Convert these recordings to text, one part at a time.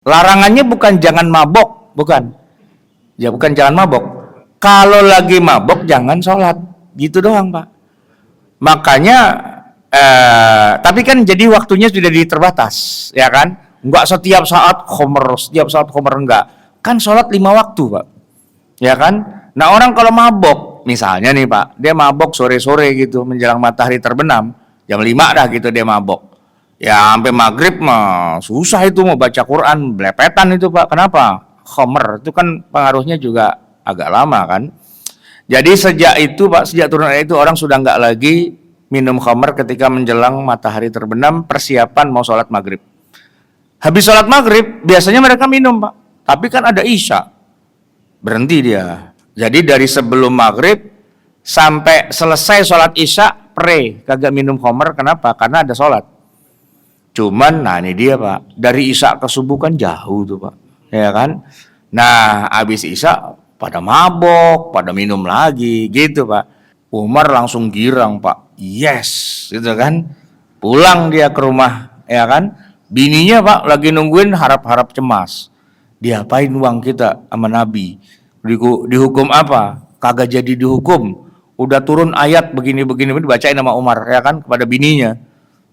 Larangannya bukan jangan mabok, bukan. Ya bukan jangan mabok. Kalau lagi mabok jangan sholat, gitu doang Pak. Makanya, tapi kan jadi waktunya sudah diterbatas, ya kan? Enggak setiap saat khomer, setiap saat khomer enggak. Kan sholat 5 waktu Pak, ya kan? Nah orang kalau mabok, misalnya nih Pak, dia mabok sore-sore gitu menjelang matahari terbenam, jam 5 dah gitu dia mabok. Ya sampai maghrib mah susah itu mau baca Quran, belepetan itu Pak. Kenapa? Khomer itu kan pengaruhnya juga agak lama kan. Jadi sejak itu Pak, sejak turun ayat itu orang sudah nggak lagi minum khamr ketika menjelang matahari terbenam, persiapan mau sholat maghrib. Habis sholat maghrib biasanya mereka minum Pak, tapi kan ada isya, berhenti dia. Jadi dari sebelum maghrib sampai selesai sholat isya, kagak minum khamr. Kenapa? Karena ada sholat. Cuman, nah ini dia Pak, dari isya ke subuh kan jauh tuh Pak, ya kan? Nah, habis isya pada mabok, pada minum lagi, gitu Pak. Umar langsung girang Pak, yes, gitu kan? Pulang dia ke rumah, ya kan? Bininya Pak lagi nungguin harap-harap cemas. Diapain uang kita sama Nabi? Dihukum apa? Kagak jadi dihukum. Udah turun ayat begini-begini dibacain sama Umar, ya kan? Kepada bininya.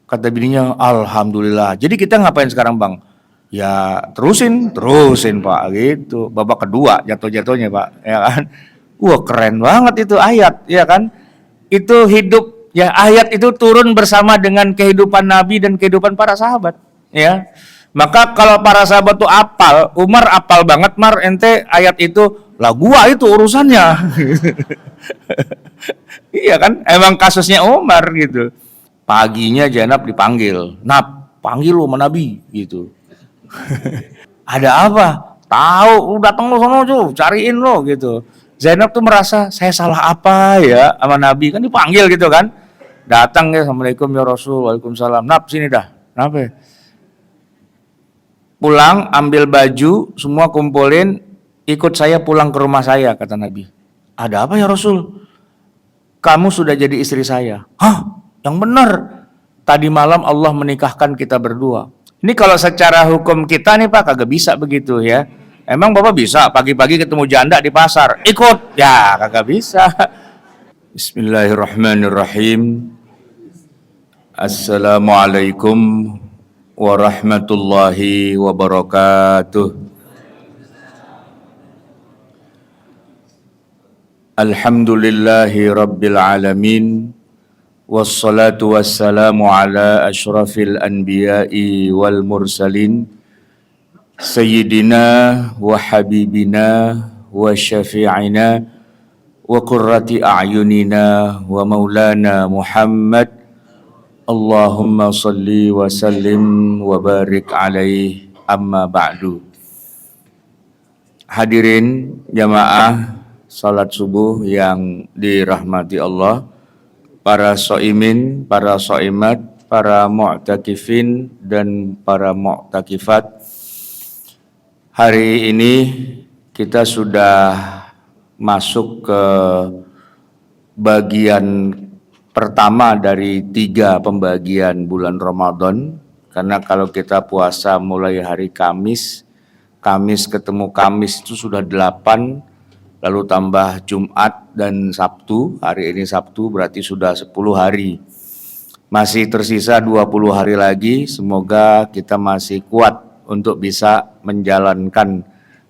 Kata bininya, alhamdulillah. Jadi kita ngapain sekarang Bang? Ya terusin Pak gitu. Babak kedua jatuh-jatuhnya Pak, ya kan? Wah keren banget itu ayat, ya kan? Itu hidup, ya ayat itu turun bersama dengan kehidupan Nabi dan kehidupan para sahabat, ya. Maka kalau para sahabat tuh apal, Umar apal banget Mar, ente ayat itu, lah gua itu urusannya. Iya kan? Emang kasusnya Umar gitu. Paginya Zainab dipanggil, Nap, panggil lo sama Nabi gitu. Ada apa? Tahu, datang lo sono tuh, cariin lo gitu. Zainab tuh merasa saya salah apa ya sama Nabi, kan dipanggil gitu kan. Datang ya, Assalamualaikum ya Rasul, Waalaikumsalam. Nap sini dah. Kenapa? Pulang, ambil baju, semua kumpulin, ikut saya pulang ke rumah saya, kata Nabi. Ada apa ya Rasul? Kamu sudah jadi istri saya. Hah? Yang benar. Tadi malam Allah menikahkan kita berdua. Ini kalau secara hukum kita nih Pak kagak bisa begitu ya. Emang Bapak bisa pagi-pagi ketemu janda di pasar, ikut? Ya kagak bisa. Bismillahirrahmanirrahim. Assalamualaikum warahmatullahi wabarakatuh. Alhamdulillahi rabbil alamin. Wassalatu wassalamu ala asyrafil anbiya'i wal mursalin Sayyidina wa habibina wa syafi'ina wa qurrati a'yunina wa maulana Muhammad. Allahumma salli wa sallim wa barik alaih, amma ba'du. Hadirin jamaah salat subuh yang dirahmati Allah, para soimin, para soimat, para mu'takifin dan para mu'takifat. Hari ini kita sudah masuk ke bagian pertama dari 3 pembagian bulan Ramadan. Karena kalau kita puasa mulai hari Kamis ketemu Kamis itu sudah 8, lalu tambah Jumat dan Sabtu, hari ini Sabtu berarti sudah 10 hari. Masih tersisa 20 hari lagi, semoga kita masih kuat untuk bisa menjalankan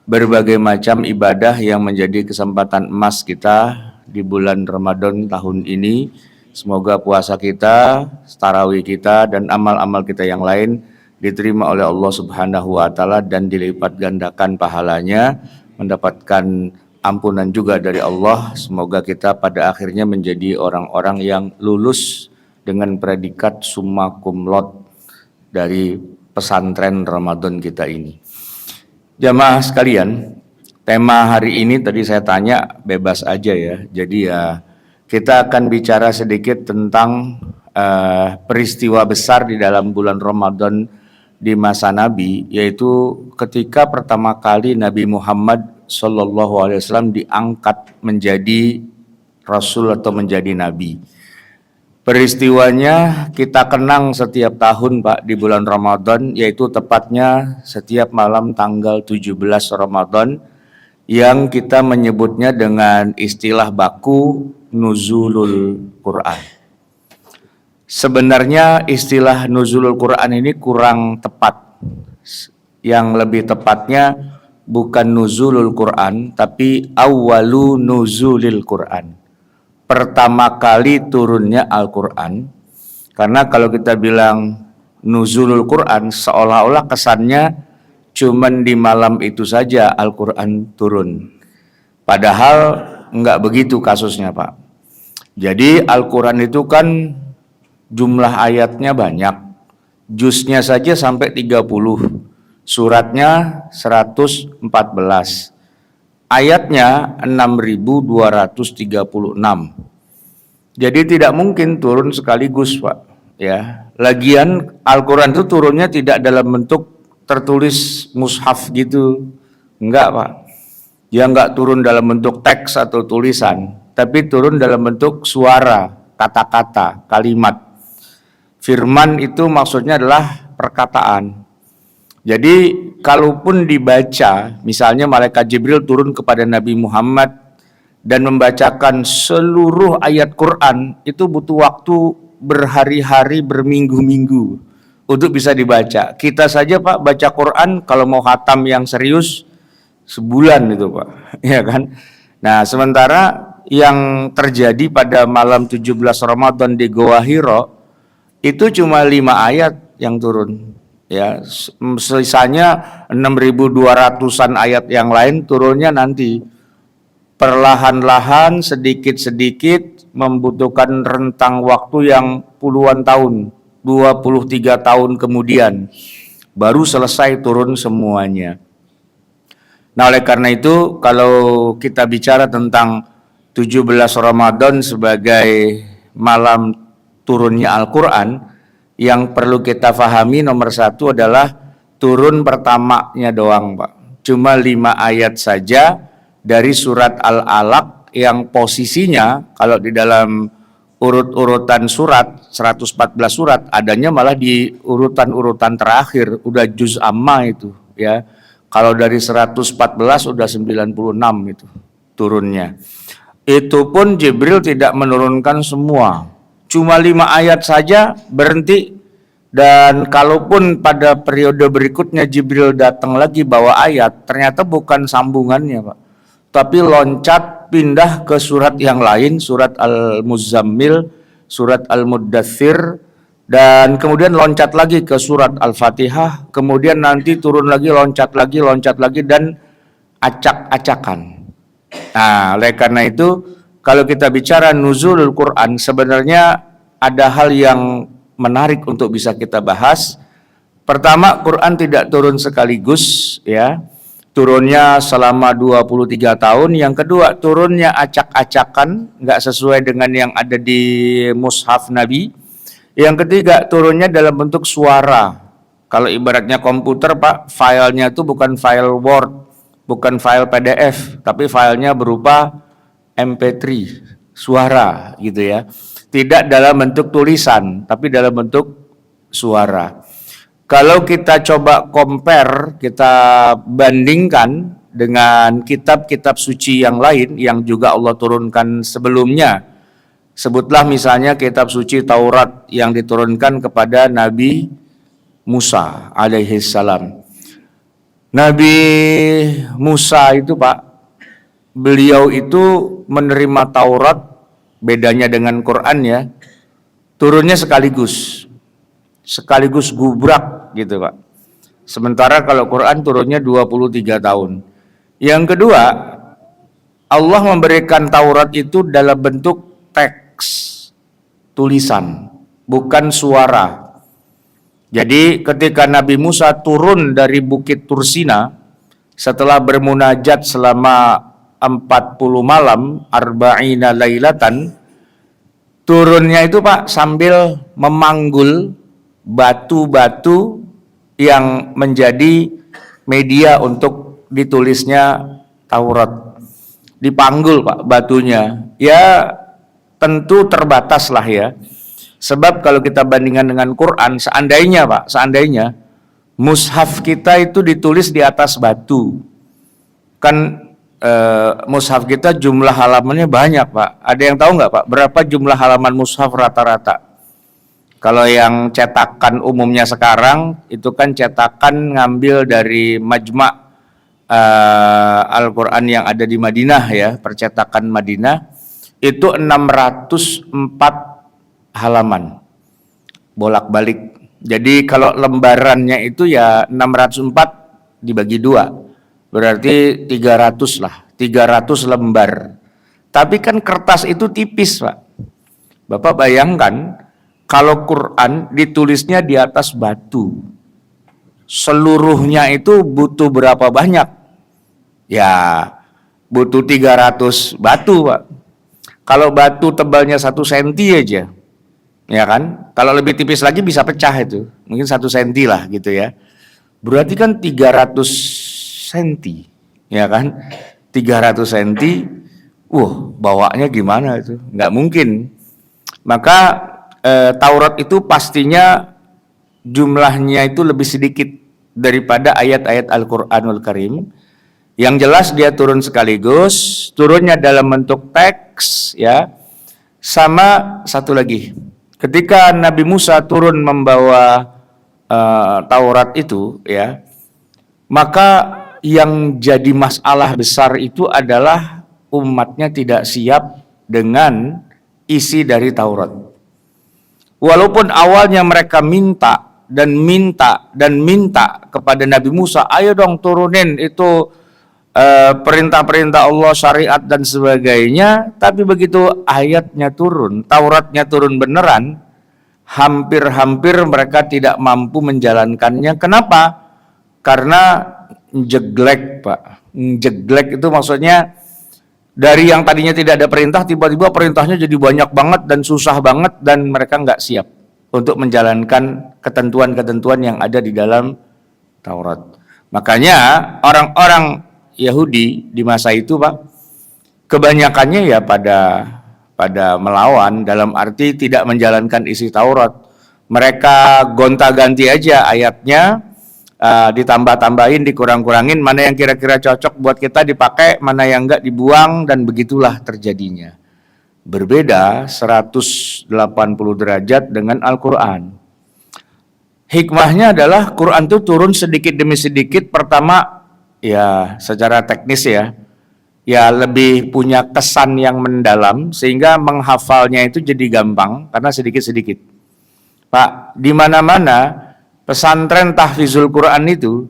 berbagai macam ibadah yang menjadi kesempatan emas kita di bulan Ramadan tahun ini. Semoga puasa kita, tarawih kita, dan amal-amal kita yang lain diterima oleh Allah Subhanahu wa Ta'ala dan dilipat gandakan pahalanya, mendapatkan ampunan juga dari Allah. Semoga kita pada akhirnya menjadi orang-orang yang lulus dengan predikat summa cum laude dari pesantren Ramadan kita ini. Jamaah sekalian, tema hari ini tadi saya tanya bebas aja ya. Jadi ya kita akan bicara sedikit tentang peristiwa besar di dalam bulan Ramadan di masa Nabi, yaitu ketika pertama kali Nabi Muhammad Sallallahu Alaihi Wasallam diangkat menjadi Rasul atau menjadi Nabi. Peristiwanya kita kenang setiap tahun Pak di bulan Ramadan, yaitu tepatnya setiap malam tanggal 17 Ramadan yang kita menyebutnya dengan istilah baku nuzulul Quran. Sebenarnya istilah nuzulul Quran ini kurang tepat. Yang lebih tepatnya bukan nuzulul Quran, tapi awwalu nuzulil Quran. Pertama kali turunnya Al-Quran. Karena kalau kita bilang nuzulul Quran, seolah-olah kesannya cuman di malam itu saja Al-Quran turun. Padahal enggak begitu kasusnya Pak. Jadi Al-Quran itu kan jumlah ayatnya banyak. Juznya saja sampai 30. Suratnya 114. Ayatnya 6.236. Jadi tidak mungkin turun sekaligus, Pak. Ya, lagian Al-Quran itu turunnya tidak dalam bentuk tertulis mushaf gitu. Enggak, Pak. Dia enggak turun dalam bentuk teks atau tulisan, tapi turun dalam bentuk suara, kata-kata, kalimat. Firman itu maksudnya adalah perkataan. Jadi kalaupun dibaca, misalnya malaikat Jibril turun kepada Nabi Muhammad dan membacakan seluruh ayat Quran, itu butuh waktu berhari-hari, berminggu-minggu untuk bisa dibaca. Kita saja Pak baca Quran kalau mau khatam yang serius sebulan itu Pak, ya kan? Nah, sementara yang terjadi pada malam 17 Ramadan di Goa Hiro itu cuma 5 ayat yang turun. Ya, sisanya 6.200-an ayat yang lain turunnya nanti perlahan-lahan, sedikit-sedikit, membutuhkan rentang waktu yang puluhan tahun, 23 tahun kemudian baru selesai turun semuanya. Nah, oleh karena itu kalau kita bicara tentang 17 Ramadan sebagai malam turunnya Al-Quran, yang perlu kita pahami nomor satu adalah turun pertamanya doang Pak. Cuma 5 ayat saja dari surat Al-Alaq yang posisinya kalau di dalam urut-urutan surat, 114 surat, adanya malah di urutan-urutan terakhir, udah juz amma itu ya. Kalau dari 114 udah 96 itu turunnya. Itu pun Jibril tidak menurunkan semua. Cuma 5 ayat saja berhenti, dan kalaupun pada periode berikutnya Jibril datang lagi bawa ayat, ternyata bukan sambungannya Pak, tapi loncat pindah ke surat yang lain, surat Al-Muzammil, surat Al-Muddathir, dan kemudian loncat lagi ke surat Al-Fatihah, kemudian nanti turun lagi, loncat lagi, dan acak-acakan. Nah, oleh karena itu kalau kita bicara nuzulul Quran, sebenarnya ada hal yang menarik untuk bisa kita bahas. Pertama, Quran tidak turun sekaligus ya. Turunnya selama 23 tahun. Yang kedua, turunnya acak-acakan, nggak sesuai dengan yang ada di mushaf Nabi. Yang ketiga, turunnya dalam bentuk suara. Kalau ibaratnya komputer Pak, filenya itu bukan file Word, bukan file PDF, tapi filenya berupa MP3, suara gitu ya. Tidak dalam bentuk tulisan, tapi dalam bentuk suara. Kalau kita coba compare, kita bandingkan dengan kitab-kitab suci yang lain yang juga Allah turunkan sebelumnya. Sebutlah misalnya kitab suci Taurat yang diturunkan kepada Nabi Musa alaihissalam. Nabi Musa itu Pak, beliau itu menerima Taurat, bedanya dengan Quran ya, turunnya sekaligus gubrak gitu Pak. Sementara kalau Quran turunnya 23 tahun. Yang kedua, Allah memberikan Taurat itu dalam bentuk teks, tulisan, bukan suara. Jadi ketika Nabi Musa turun dari Bukit Tursina setelah bermunajat selama 40 malam, arba'ina lailatan, turunnya itu Pak sambil memanggul batu-batu yang menjadi media untuk ditulisnya Taurat. Dipanggul Pak batunya. Ya tentu terbatas lah ya. Sebab kalau kita bandingkan dengan Quran, seandainya Pak, seandainya mushaf kita itu ditulis di atas batu, kan mushaf kita jumlah halamannya banyak Pak. Ada yang tahu nggak Pak, berapa jumlah halaman mushaf rata-rata? Kalau yang cetakan umumnya sekarang itu kan cetakan ngambil dari Majma' Al-Quran yang ada di Madinah ya, percetakan Madinah, itu 604 halaman bolak-balik. Jadi kalau lembarannya itu ya 604 dibagi 2, berarti 300 lah, 300 lembar. Tapi kan kertas itu tipis Pak. Bapak bayangkan kalau Quran ditulisnya di atas batu, seluruhnya itu butuh berapa banyak? Ya butuh 300 batu Pak. Kalau batu tebalnya 1 senti aja, ya kan? Kalau lebih tipis lagi bisa pecah itu, mungkin 1 senti lah gitu ya. Berarti kan 300 senti, ya kan? 300 senti, bawanya gimana itu? Nggak mungkin. Maka Taurat itu pastinya jumlahnya itu lebih sedikit daripada ayat-ayat Al-Quranul Karim. Yang jelas dia turun sekaligus, turunnya dalam bentuk teks ya. Sama satu lagi, ketika Nabi Musa turun membawa Taurat itu ya, maka yang jadi masalah besar itu adalah umatnya tidak siap dengan isi dari Taurat. Walaupun awalnya mereka minta kepada Nabi Musa, ayo dong turunin itu perintah-perintah Allah, syariat dan sebagainya, tapi begitu ayatnya turun, Tauratnya turun beneran, hampir-hampir mereka tidak mampu menjalankannya. Kenapa? Karena jeglek Pak. Jeglek itu maksudnya dari yang tadinya tidak ada perintah, tiba-tiba perintahnya jadi banyak banget dan susah banget, dan mereka nggak siap untuk menjalankan ketentuan-ketentuan yang ada di dalam Taurat. Makanya orang-orang Yahudi di masa itu Pak, kebanyakannya ya pada melawan, dalam arti tidak menjalankan isi Taurat. Mereka gonta-ganti aja ayatnya, ditambah-tambahin, dikurang-kurangin, mana yang kira-kira cocok buat kita dipakai, mana yang enggak dibuang, dan begitulah terjadinya. Berbeda 180 derajat dengan Al-Quran. Hikmahnya adalah Quran itu turun sedikit demi sedikit. Pertama ya secara teknis ya lebih punya kesan yang mendalam, sehingga menghafalnya itu jadi gampang karena sedikit-sedikit. Pak, di mana-mana pesantren tahfizul Quran itu,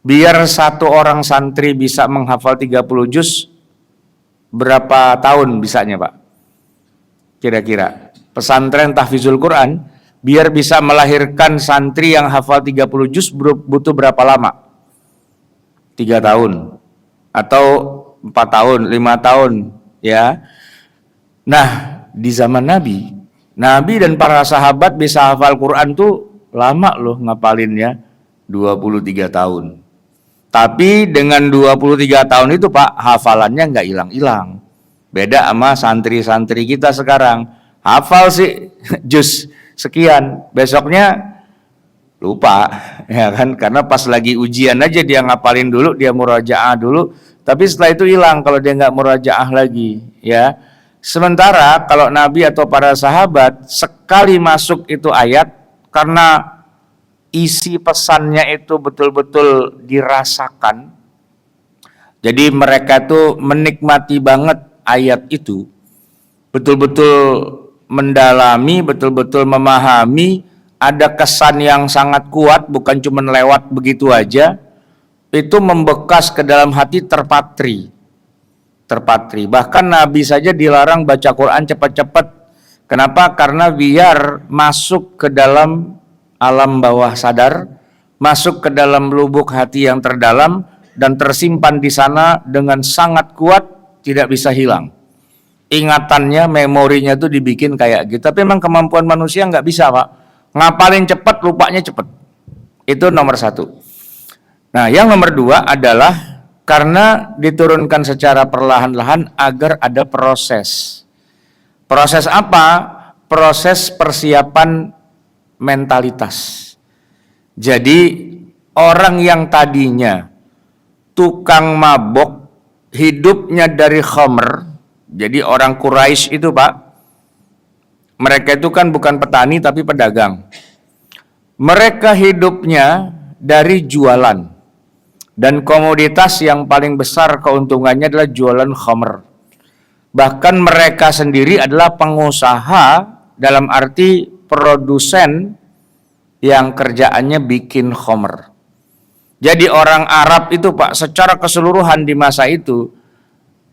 biar satu orang santri bisa menghafal 30 juz, berapa tahun bisanya Pak? Kira-kira pesantren tahfizul Quran biar bisa melahirkan santri yang hafal 30 juz butuh berapa lama? 3 tahun atau 4 tahun, 5 tahun ya. Nah, di zaman Nabi dan para sahabat bisa hafal Quran tuh lama loh ngapalinnya, 23 tahun. Tapi dengan 23 tahun itu Pak, hafalannya nggak hilang-hilang. Beda sama santri-santri kita sekarang, hafal sih juz sekian, besoknya lupa, ya kan? Karena pas lagi ujian aja dia ngapalin dulu, dia murajaah dulu, tapi setelah itu hilang kalau dia nggak murajaah lagi, ya. Sementara kalau Nabi atau para sahabat sekali masuk itu ayat, karena isi pesannya itu betul-betul dirasakan, jadi mereka tuh menikmati banget ayat itu, betul-betul mendalami, betul-betul memahami. Ada kesan yang sangat kuat, bukan cuma lewat begitu aja, itu membekas ke dalam hati, terpatri. Bahkan Nabi saja dilarang baca Quran cepat-cepat. Kenapa? Karena biar masuk ke dalam alam bawah sadar, masuk ke dalam lubuk hati yang terdalam, dan tersimpan di sana dengan sangat kuat, tidak bisa hilang. Ingatannya, memorinya itu dibikin kayak gitu. Tapi memang kemampuan manusia nggak bisa Pak. Ngapalin cepat, lupanya cepat. Itu nomor 1. Nah, yang nomor 2 adalah karena diturunkan secara perlahan-lahan agar ada proses. Proses apa? proses persiapan mentalitas. Jadi orang yang tadinya tukang mabok, hidupnya dari khamr. Jadi orang Quraisy itu Pak, mereka itu kan bukan petani tapi pedagang. Mereka hidupnya dari jualan. Dan komoditas yang paling besar keuntungannya adalah jualan khamr. Bahkan mereka sendiri adalah pengusaha dalam arti produsen yang kerjaannya bikin khamr. Jadi orang Arab itu Pak, secara keseluruhan di masa itu,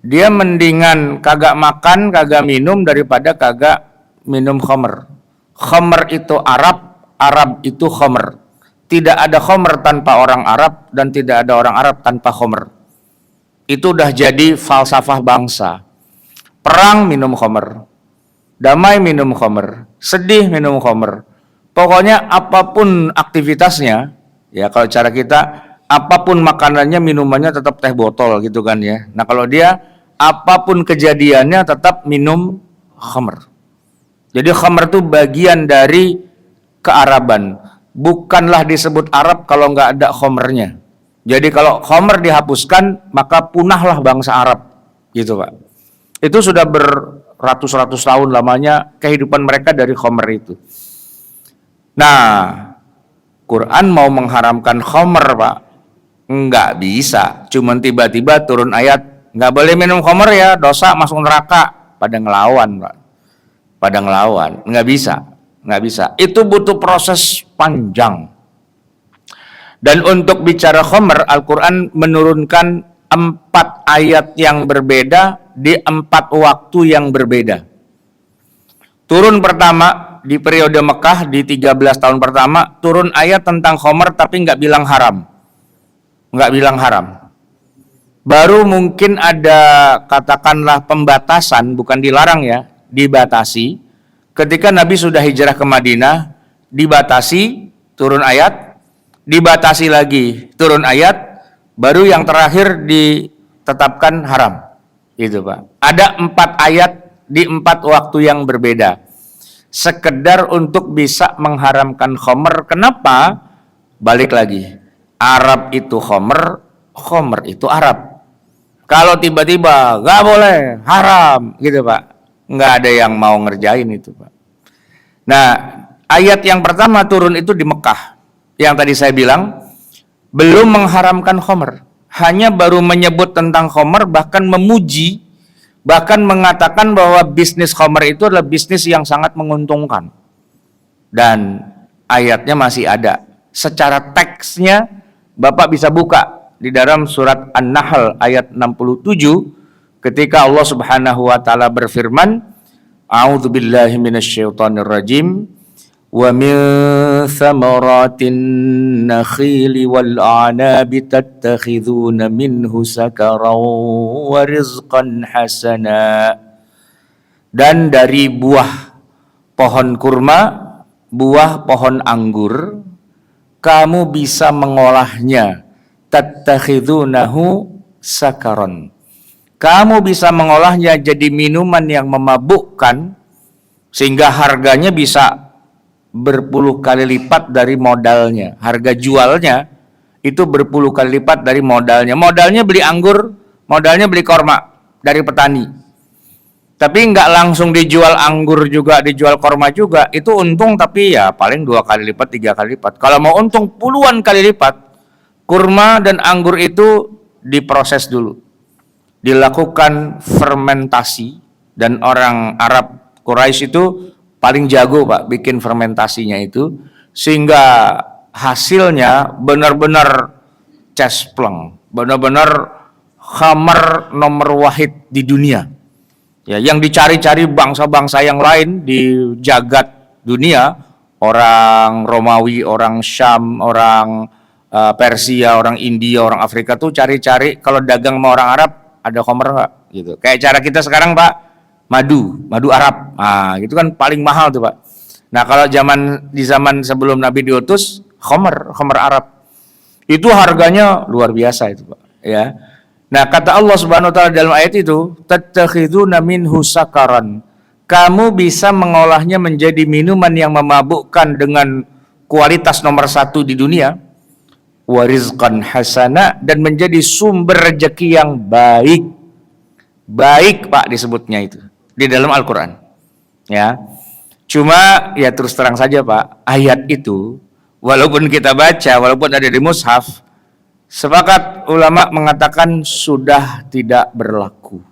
dia mendingan kagak makan, kagak minum daripada kagak minum khamr. Khamr itu Arab, Arab itu khamr. Tidak ada khamr tanpa orang Arab dan tidak ada orang Arab tanpa khamr. Itu udah jadi falsafah bangsa. Perang minum khamr, damai minum khamr, sedih minum khamr. Pokoknya apapun aktivitasnya, ya kalau cara kita, apapun makanannya, minumannya tetap teh botol gitu kan ya. Nah kalau dia, apapun kejadiannya tetap minum khamr. Jadi khamr itu bagian dari kearaban. Bukanlah disebut Arab kalau nggak ada khamrnya. Jadi kalau khamr dihapuskan, maka punahlah bangsa Arab. Gitu Pak. Itu sudah beratus-ratus tahun lamanya kehidupan mereka dari khamr itu. Nah, Quran mau mengharamkan khamr Pak, nggak bisa. Cuman tiba-tiba turun ayat, nggak boleh minum khamr ya, dosa masuk neraka. Pada ngelawan Pak, pada ngelawan, nggak bisa, nggak bisa. Itu butuh proses panjang. Dan untuk bicara khamr, Al-Quran menurunkan 4 ayat yang berbeda di 4 waktu yang berbeda. Turun pertama di periode Mekah di 13 tahun pertama, turun ayat tentang khamr tapi nggak bilang haram. Nggak bilang haram. Baru mungkin ada katakanlah pembatasan, bukan dilarang ya, dibatasi. Ketika Nabi sudah hijrah ke Madinah, dibatasi, turun ayat, dibatasi lagi, turun ayat, baru yang terakhir ditetapkan haram. Gitu Pak. Ada 4 ayat di 4 waktu yang berbeda. Sekedar untuk bisa mengharamkan khamr. Kenapa? Balik lagi. Arab itu khamr, khamr itu Arab. Kalau tiba-tiba gak boleh, haram, gitu Pak. Nggak ada yang mau ngerjain itu Pak. Nah, ayat yang pertama turun itu di Mekah. Yang tadi saya bilang, belum mengharamkan khamr. Hanya baru menyebut tentang khamr, bahkan memuji, bahkan mengatakan bahwa bisnis khamr itu adalah bisnis yang sangat menguntungkan. Dan ayatnya masih ada. Secara teksnya Bapak bisa buka di dalam surat An-Nahl ayat 67 ketika Allah Subhanahu wa taala berfirman, A'udzubillahi minasyaitonirrajim. Wa min thamaratin nakhili wal a'nabi tattakhidhuna minhu sakaran wa rizqan hasana. Dan dari buah pohon kurma, buah pohon anggur, kamu bisa mengolahnya, tattakhidhunahu sakaran. Kamu bisa mengolahnya jadi minuman yang memabukkan sehingga harganya bisa berpuluh kali lipat dari modalnya. Harga jualnya itu berpuluh kali lipat dari modalnya. Modalnya beli anggur, modalnya beli korma dari petani. Tapi nggak langsung dijual anggur juga, dijual korma juga. Itu untung tapi ya paling 2 kali lipat, 3 kali lipat. Kalau mau untung puluhan kali lipat, kurma dan anggur itu diproses dulu. Dilakukan fermentasi, dan orang Arab Quraisy itu paling jago Pak bikin fermentasinya itu, sehingga hasilnya benar-benar cespleng, benar-benar khamr nomor wahid di dunia. Ya, yang dicari-cari bangsa-bangsa yang lain di jagat dunia, orang Romawi, orang Syam, orang Persia, orang India, orang Afrika tuh cari-cari kalau dagang sama orang Arab ada khamr nggak gitu. Kayak cara kita sekarang Pak, madu Arab. Nah, itu kan paling mahal tuh Pak. Nah, kalau di zaman sebelum Nabi diutus, khamr Arab. Itu harganya luar biasa itu Pak, ya. Nah, kata Allah Subhanahu wa taala dalam ayat itu, tattakhiduna minhu sakaran. kamu bisa mengolahnya menjadi minuman yang memabukkan dengan kualitas nomor 1 di dunia, wa rizqan hasana, dan menjadi sumber rezeki yang baik. Baik Pak disebutnya itu di dalam Al-Quran. Ya, cuma ya terus terang saja Pak, ayat itu walaupun kita baca, walaupun ada di mushaf, sepakat ulama mengatakan sudah tidak berlaku,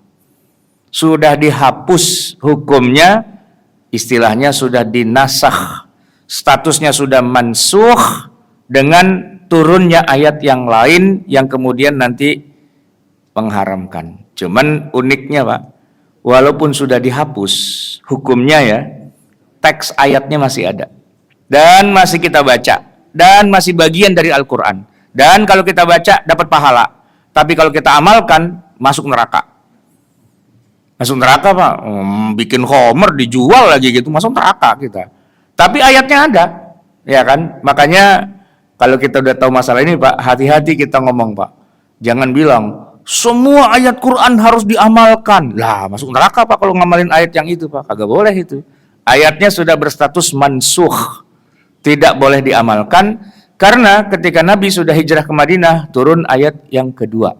sudah dihapus hukumnya, istilahnya sudah dinasakh, statusnya sudah mansukh dengan turunnya ayat yang lain yang kemudian nanti mengharamkan. Cuman uniknya Pak, walaupun sudah dihapus hukumnya ya, teks ayatnya masih ada dan masih kita baca dan masih bagian dari Al-Quran, dan kalau kita baca dapat pahala, tapi kalau kita amalkan masuk neraka. Masuk neraka Pak, bikin homer dijual lagi gitu, masuk neraka kita. Tapi ayatnya ada, ya kan? Makanya kalau kita udah tahu masalah ini Pak, hati-hati kita ngomong Pak. Jangan bilang semua ayat Quran harus diamalkan. Lah, masuk neraka Pak kalau ngamalin ayat yang itu Pak. Kagak boleh itu. Ayatnya sudah berstatus mansukh, tidak boleh diamalkan, karena ketika Nabi sudah hijrah ke Madinah, turun ayat yang kedua.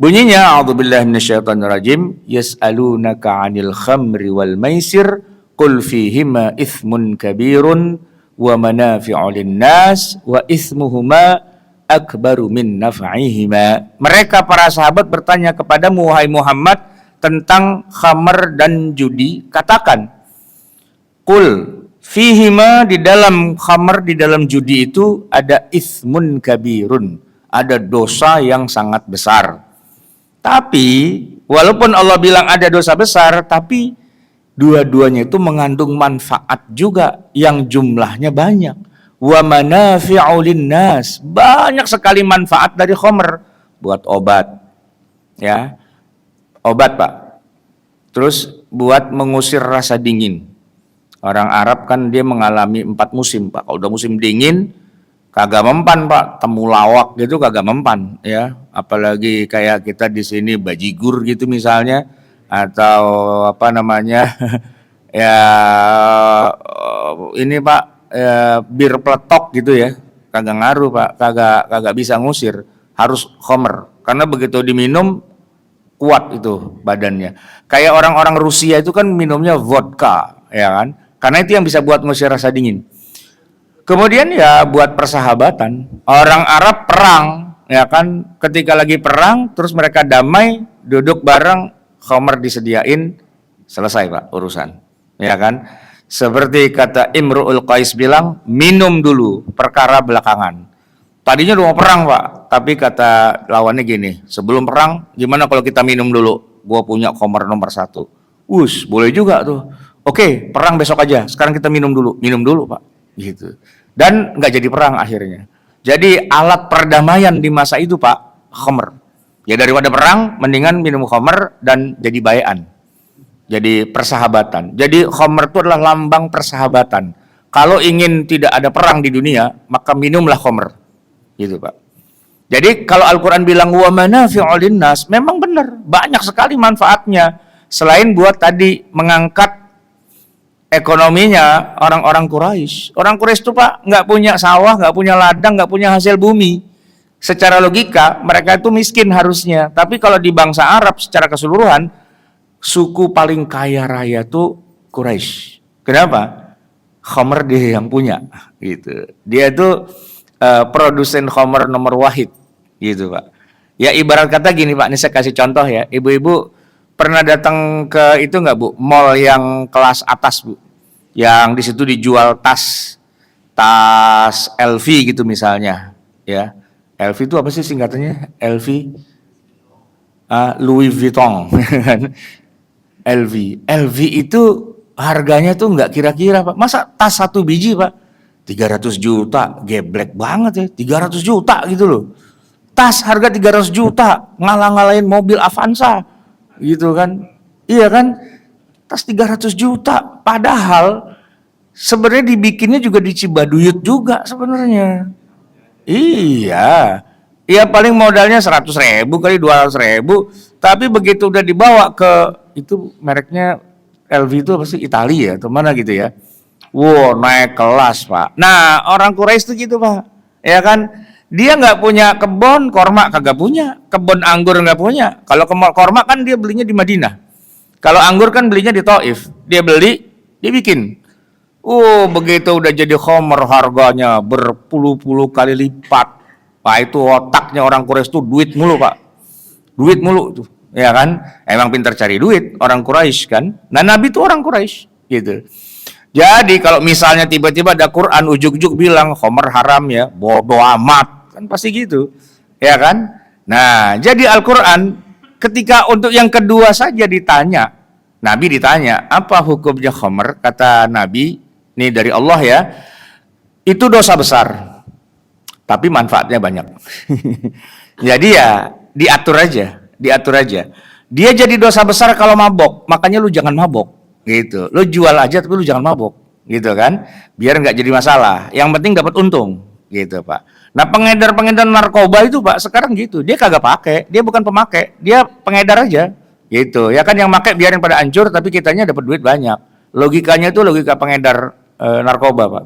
Bunyinya, a'udzubillahi minasyaitonirrajim, yas'alunaka 'anil khamri wal maisir, qul fihima itsmun kabirun wa manafi'u lin-nas wa itsmuhuma akbaru min naf'ihima. Mereka para sahabat bertanya kepadamu wahai Muhammad tentang khamar dan judi. Katakan, qul fihima, di dalam khamar, di dalam judi itu ada itsmun kabirun, ada dosa yang sangat besar. Tapi walaupun Allah bilang ada dosa besar, tapi dua-duanya itu mengandung manfaat juga yang jumlahnya banyak. Wa manafi'u linnas, banyak sekali manfaat dari khamr, buat obat, ya, obat Pak. Terus buat mengusir rasa dingin. Orang Arab kan dia mengalami 4 musim Pak. Kalau udah musim dingin kagak mempan Pak, temulawak gitu kagak mempan, ya. Apalagi kayak kita di sini bajigur gitu misalnya, atau apa namanya ya ini Pak, bir peletok gitu ya, kagak ngaruh Pak, kagak bisa ngusir, harus khamr, karena begitu diminum kuat itu badannya. Kayak orang-orang Rusia itu kan minumnya vodka, ya kan, karena itu yang bisa buat ngusir rasa dingin. Kemudian ya buat persahabatan, orang Arab perang, ya kan, ketika lagi perang terus mereka damai, duduk bareng, khamr disediain, selesai Pak urusan, ya kan. Seperti kata Imru'ul Qais bilang, minum dulu, perkara belakangan. Tadinya udah mau perang Pak, tapi kata lawannya gini, sebelum perang gimana kalau kita minum dulu, gua punya khamr nomor 1. Boleh juga tuh. Oke, perang besok aja, sekarang kita minum dulu Pak, gitu. Dan nggak jadi perang akhirnya. Jadi alat perdamaian di masa itu Pak, khamr. Ya daripada perang, mendingan minum khamr dan jadi bai'an. Jadi persahabatan. Jadi khamr itu adalah lambang persahabatan. Kalau ingin tidak ada perang di dunia, maka minumlah khamr. Gitu Pak. Jadi kalau Al-Quran bilang wa manafi'u linnas, memang benar, banyak sekali manfaatnya. Selain buat tadi mengangkat ekonominya orang-orang Quraisy. Orang Quraisy itu Pak nggak punya sawah, nggak punya ladang, nggak punya hasil bumi. Secara logika mereka itu miskin harusnya. Tapi kalau di bangsa Arab secara keseluruhan, suku paling kaya raya tuh Quraisy. Kenapa? Khamr dia yang punya, gitu. Dia itu produsen khamr nomor wahid, gitu Pak. Ya ibarat kata gini Pak, ini saya kasih contoh ya. Ibu-ibu pernah datang ke itu nggak Bu? Mall yang kelas atas Bu, yang di situ dijual tas LV gitu misalnya, ya. LV itu apa sih singkatannya? LV, Louis Vuitton. LV itu harganya tuh nggak kira-kira Pak. Masa tas 1 biji Pak 300 juta, geblek banget ya, 300 juta gitu loh. Tas harga 300 juta, ngalah-ngalahin mobil Avanza gitu kan. Iya kan? Tas 300 juta, padahal sebenarnya dibikinnya juga di Cibaduyut juga sebenarnya. Iya. Iya paling modalnya 100.000 kali 200.000, tapi begitu udah dibawa ke itu mereknya LV itu apa sih, Italia ya atau mana gitu ya. Wow, naik kelas Pak. Nah orang Quraisy itu gitu Pak, ya kan? Dia nggak punya kebun korma, kagak punya. Kebun anggur nggak punya. Kalau korma kan dia belinya di Madinah. Kalau anggur kan belinya di Taif. Dia beli, dia bikin. Begitu udah jadi khomer harganya berpuluh-puluh kali lipat. Pak itu otaknya orang Quraisy tuh duit mulu Pak. Duit mulu tuh. Ya kan? Emang pintar cari duit orang Quraisy kan. Nah Nabi tuh orang Quraisy gitu. Jadi kalau misalnya tiba-tiba ada Quran ujuk-ujuk bilang khomer haram ya, bodoh amat. Kan pasti gitu. Ya kan? Nah, jadi Al-Quran ketika untuk yang kedua saja ditanya, Nabi ditanya, apa hukumnya khomer? Kata Nabi, ini dari Allah ya, itu dosa besar, tapi manfaatnya banyak. Jadi ya diatur aja, diatur aja. Dia jadi dosa besar kalau mabok, makanya lu jangan mabok, gitu. Lu jual aja tapi lu jangan mabok, gitu kan? Biar nggak jadi masalah. Yang penting dapat untung, gitu Pak. Nah pengedar-pengedar narkoba itu Pak sekarang gitu, dia kagak pakai, dia bukan pemakai, dia pengedar aja, gitu. Ya kan yang pakai biarin pada hancur, tapi kitanya dapat duit banyak. Logikanya itu logika pengedar narkoba Pak.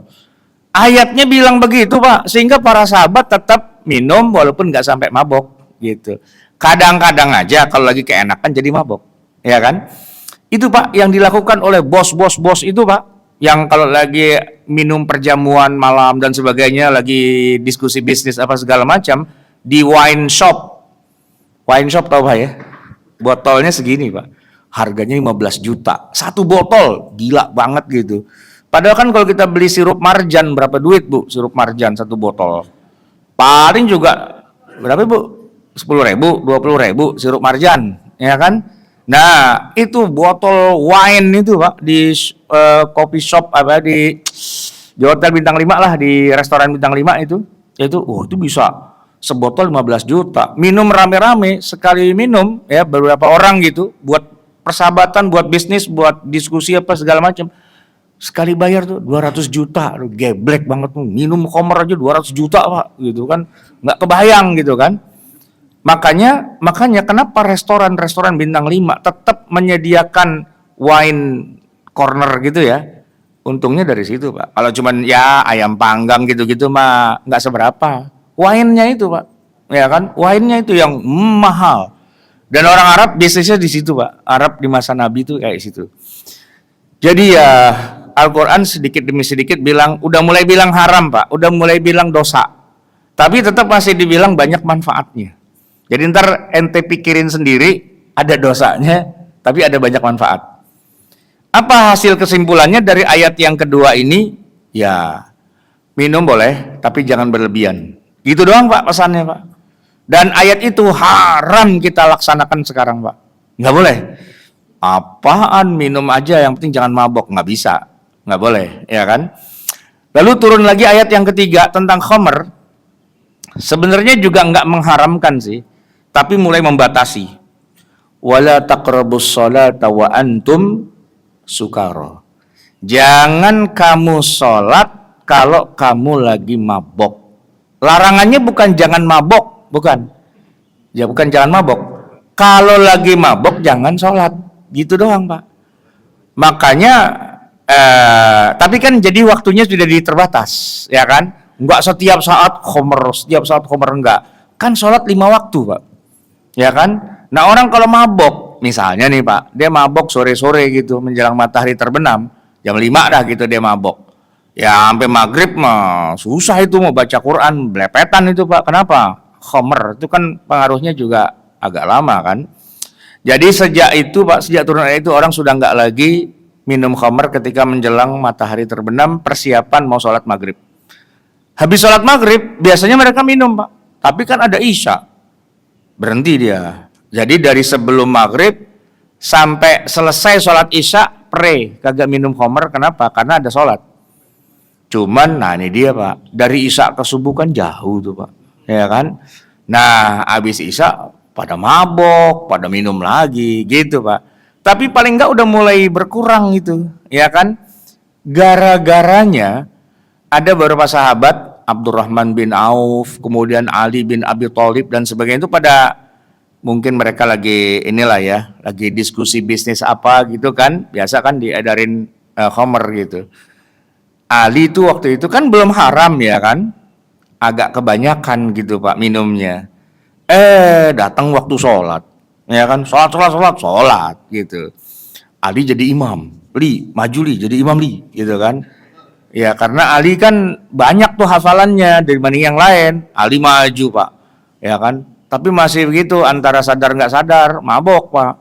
Ayatnya bilang begitu Pak, sehingga para sahabat tetap minum walaupun nggak sampai mabok, gitu. Kadang-kadang aja kalau lagi keenakan jadi mabok, ya kan? Itu Pak yang dilakukan oleh bos-bos itu Pak, yang kalau lagi minum perjamuan malam dan sebagainya, lagi diskusi bisnis apa segala macam di wine shop. Wine shop tahu Pak ya? Botolnya segini Pak. Harganya 15 juta. Satu botol, gila banget gitu. Padahal kan kalau kita beli sirup marjan berapa duit Bu? Sirup marjan satu botol. Paling juga berapa Bu? 10.000, 20.000 sirup marjan, ya kan? Nah, itu botol wine itu Pak di coffee shop apa di hotel bintang 5 lah, di restoran bintang 5 itu itu bisa sebotol 15 juta. Minum rame-rame, sekali minum ya beberapa orang gitu, buat persahabatan, buat bisnis, buat diskusi apa segala macam. Sekali bayar tuh 200 juta, geblek banget tuh. Minum khomer aja 200 juta Pak, gitu kan. Nggak kebayang gitu kan. Makanya kenapa restoran bintang 5 tetap menyediakan wine corner gitu ya. Untungnya dari situ Pak. Kalau cuman ya ayam panggang gitu-gitu mah nggak seberapa. Wine-nya itu Pak, ya kan? Wine-nya itu yang mahal. Dan orang Arab bisnisnya di situ Pak. Arab di masa Nabi itu kayak situ. Jadi ya Al-Quran sedikit demi sedikit bilang, udah mulai bilang haram Pak, udah mulai bilang dosa. Tapi tetap masih dibilang banyak manfaatnya. Jadi ntar ente pikirin sendiri, ada dosanya, tapi ada banyak manfaat. Apa hasil kesimpulannya dari ayat yang kedua ini? Ya, minum boleh, tapi jangan berlebihan. Gitu doang Pak pesannya Pak. Dan ayat itu haram kita laksanakan sekarang Pak. Nggak boleh. Apaan minum aja, yang penting jangan mabok. Nggak bisa, nggak boleh, ya kan? Lalu turun lagi ayat yang ketiga tentang khomer. Sebenarnya juga nggak mengharamkan sih, tapi mulai membatasi. Wala taqrabus sholata wa antum sukara. Jangan kamu sholat kalau kamu lagi mabok. Larangannya bukan jangan mabok, bukan. Ya bukan jangan mabok. Kalau lagi mabok jangan sholat, gitu doang Pak. Makanya, tapi kan jadi waktunya sudah terbatas, ya kan? Enggak setiap saat khomer enggak. Kan sholat 5 waktu Pak. Ya kan? Nah orang kalau mabok, misalnya nih Pak, dia mabok sore-sore gitu menjelang matahari terbenam, jam 5 dah gitu dia mabok. Ya sampai maghrib mah susah itu mau baca Quran, belepetan itu Pak. Kenapa? Khomer itu kan pengaruhnya juga agak lama kan. Jadi sejak itu Pak, sejak turun ayat itu orang sudah nggak lagi minum khomer ketika menjelang matahari terbenam, persiapan mau sholat maghrib. Habis sholat maghrib biasanya mereka minum Pak, tapi kan ada isya, berhenti dia. Jadi dari sebelum maghrib sampai selesai sholat isya, kagak minum khomer. Kenapa? Karena ada sholat. Cuman, nah ini dia Pak, dari isya ke subuh kan jauh tuh Pak, ya kan? Nah habis isya pada mabok, pada minum lagi, gitu Pak. Tapi paling enggak udah mulai berkurang itu, ya kan? Gara-garanya ada beberapa sahabat, Abdurrahman bin Auf, kemudian Ali bin Abi Thalib dan sebagainya itu pada mungkin mereka lagi inilah ya, lagi diskusi bisnis apa gitu kan, biasa kan diedarin khamr gitu. Ali itu waktu itu kan belum haram ya kan, agak kebanyakan gitu Pak minumnya. Datang waktu sholat, ya kan, sholat gitu. Ali jadi imam, maju jadi imam gitu kan. Ya karena Ali kan banyak tuh hafalannya dibanding yang lain. Ali maju Pak, ya kan. Tapi masih begitu antara sadar nggak sadar, mabok Pak.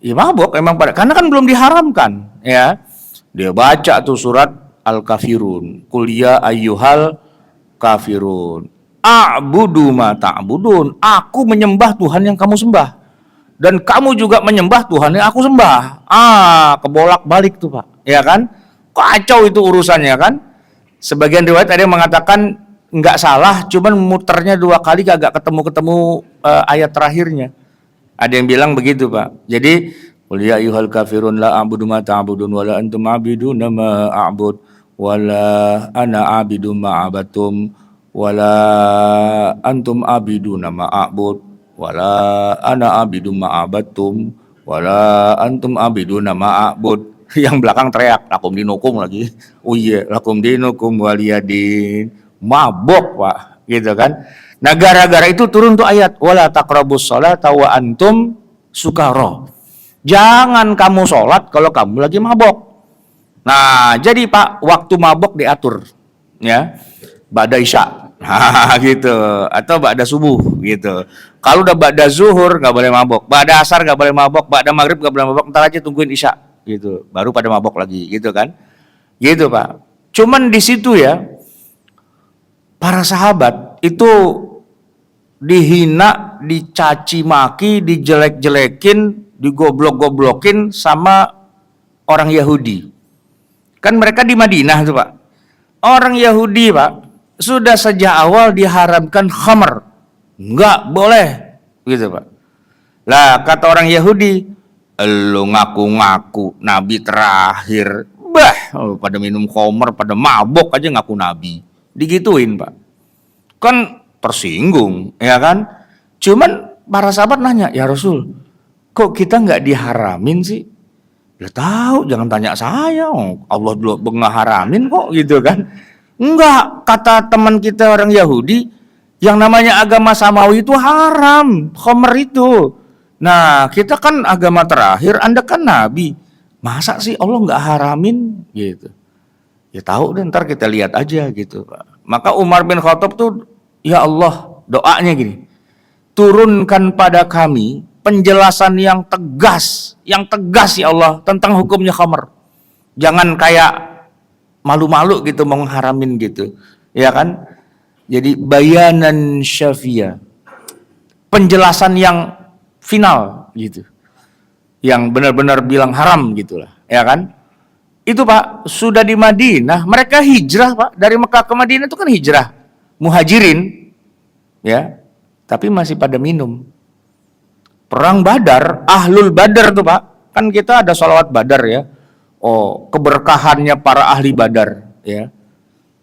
Ya mabok emang pada, karena kan belum diharamkan, ya. Dia baca tuh surat Al-Kafirun, Qul ya ayyuhal kafirun, a'budu ma ta'budun. Aku menyembah Tuhan yang kamu sembah, dan kamu juga menyembah Tuhan yang aku sembah. Kebolak-balik tuh Pak, ya kan? Kacau itu urusannya kan. Sebagian riwayat ada yang mengatakan nggak salah, cuman muternya 2 kali kagak ketemu ayat terakhirnya. Ada yang bilang begitu Pak. Jadi qul ya ayyuhal kafirun la a'budu ma ta'budun wa la antum a'biduna ma a'bud wa la ana a'bidu ma abatum wa la antum a'biduna ma a'bud wa la ana a'bidu ma abatum wa la antum a'biduna ma a'bud. Yang belakang teriak lakum dinukum lagi. Oh iya, lakum dinukum waliyadin. Mabok Pak, gitu kan. Nah gara-gara itu turun tuh ayat wala taqrabus sholata wa antum sukara. Jangan kamu sholat kalau kamu lagi mabok. Nah jadi Pak, waktu mabok diatur ya, ba'da isya gitu, atau ba'da subuh gitu. Kalau udah ba'da zuhur nggak boleh mabok, ba'da asar nggak boleh mabok, ba'da maghrib nggak boleh mabok, ntar aja tungguin isya gitu, baru pada mabok lagi gitu kan, gitu Pak. Cuman di situ ya, para sahabat itu dihina, dicaci maki, dijelek-jelekin, digoblok-goblokin sama orang Yahudi. Kan mereka di Madinah tuh Pak. Orang Yahudi Pak, sudah sejak awal diharamkan khamr. Enggak boleh gitu Pak. Lah kata orang Yahudi, lu ngaku-ngaku nabi terakhir, pada minum khamr, pada mabok aja ngaku nabi. Digituin Pak. Kan tersinggung, ya kan? Cuman para sahabat nanya, ya Rasul, kok kita nggak diharamin sih? Ya tahu, jangan tanya saya, Allah dulu ngeharamin kok gitu kan? Enggak, kata teman kita orang Yahudi, yang namanya agama samawi itu haram, khamr itu. Nah, kita kan agama terakhir, Anda kan nabi, masa sih Allah nggak haramin gitu? Ya tahu deh, ntar kita lihat aja gitu Pak. Maka Umar bin Khattab tuh, ya Allah, doanya gini, turunkan pada kami penjelasan yang tegas ya Allah tentang hukumnya khamr. Jangan kayak malu-malu gitu mau mengharamin gitu, ya kan? Jadi bayanan syafiyah, penjelasan yang final gitu, yang benar-benar bilang haram gitulah, ya kan? Itu Pak, sudah di Madinah, mereka hijrah Pak, dari Mekah ke Madinah itu kan hijrah, muhajirin, ya, tapi masih pada minum. Perang Badar, Ahlul Badar tuh Pak, kan kita ada sholawat Badar ya, keberkahannya para ahli Badar, ya,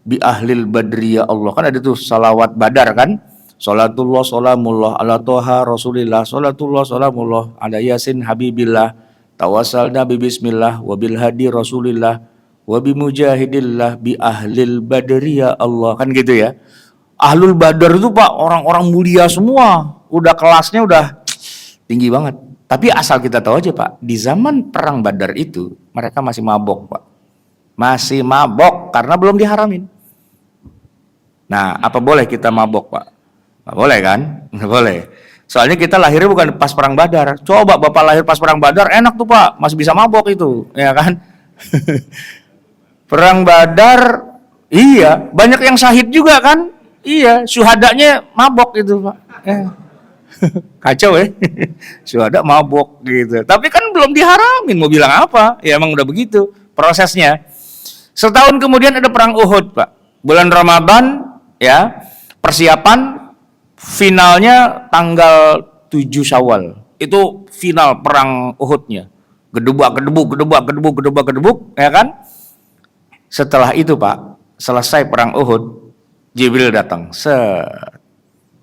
bi ahlil badri ya Allah, kan ada tuh sholawat Badar kan, sholatullah sholamullah ala toha rasulillah, sholatullah sholamullah ala yasin habibillah, tawassalna bi bismillah wabil hadi rasulillah wabi mujahidillah bi ahlil badri ya Allah, kan gitu ya. Ahlul Badar itu Pak orang-orang mulia semua, udah kelasnya udah tinggi banget. Tapi asal kita tahu aja Pak, di zaman perang Badar itu mereka masih mabok Pak, masih mabok karena belum diharamin. Nah apa boleh kita mabok Pak? Nggak boleh kan? Nggak boleh. Soalnya kita lahirnya bukan pas perang Badar. Coba Bapak lahir pas perang Badar, enak tuh Pak, masih bisa mabok itu, ya kan? Perang Badar, iya, banyak yang syahid juga kan? Iya, syuhadanya mabok itu Pak. Kacau ya, syuhada mabok gitu. Tapi kan belum diharamin, mau bilang apa? Ya emang udah begitu prosesnya. Setahun kemudian ada perang Uhud Pak. Bulan Ramadan, ya, persiapan. Finalnya tanggal 7 Syawal. Itu final perang Uhudnya. Gedebuk, ya kan? Setelah itu Pak, selesai perang Uhud, Jibril datang.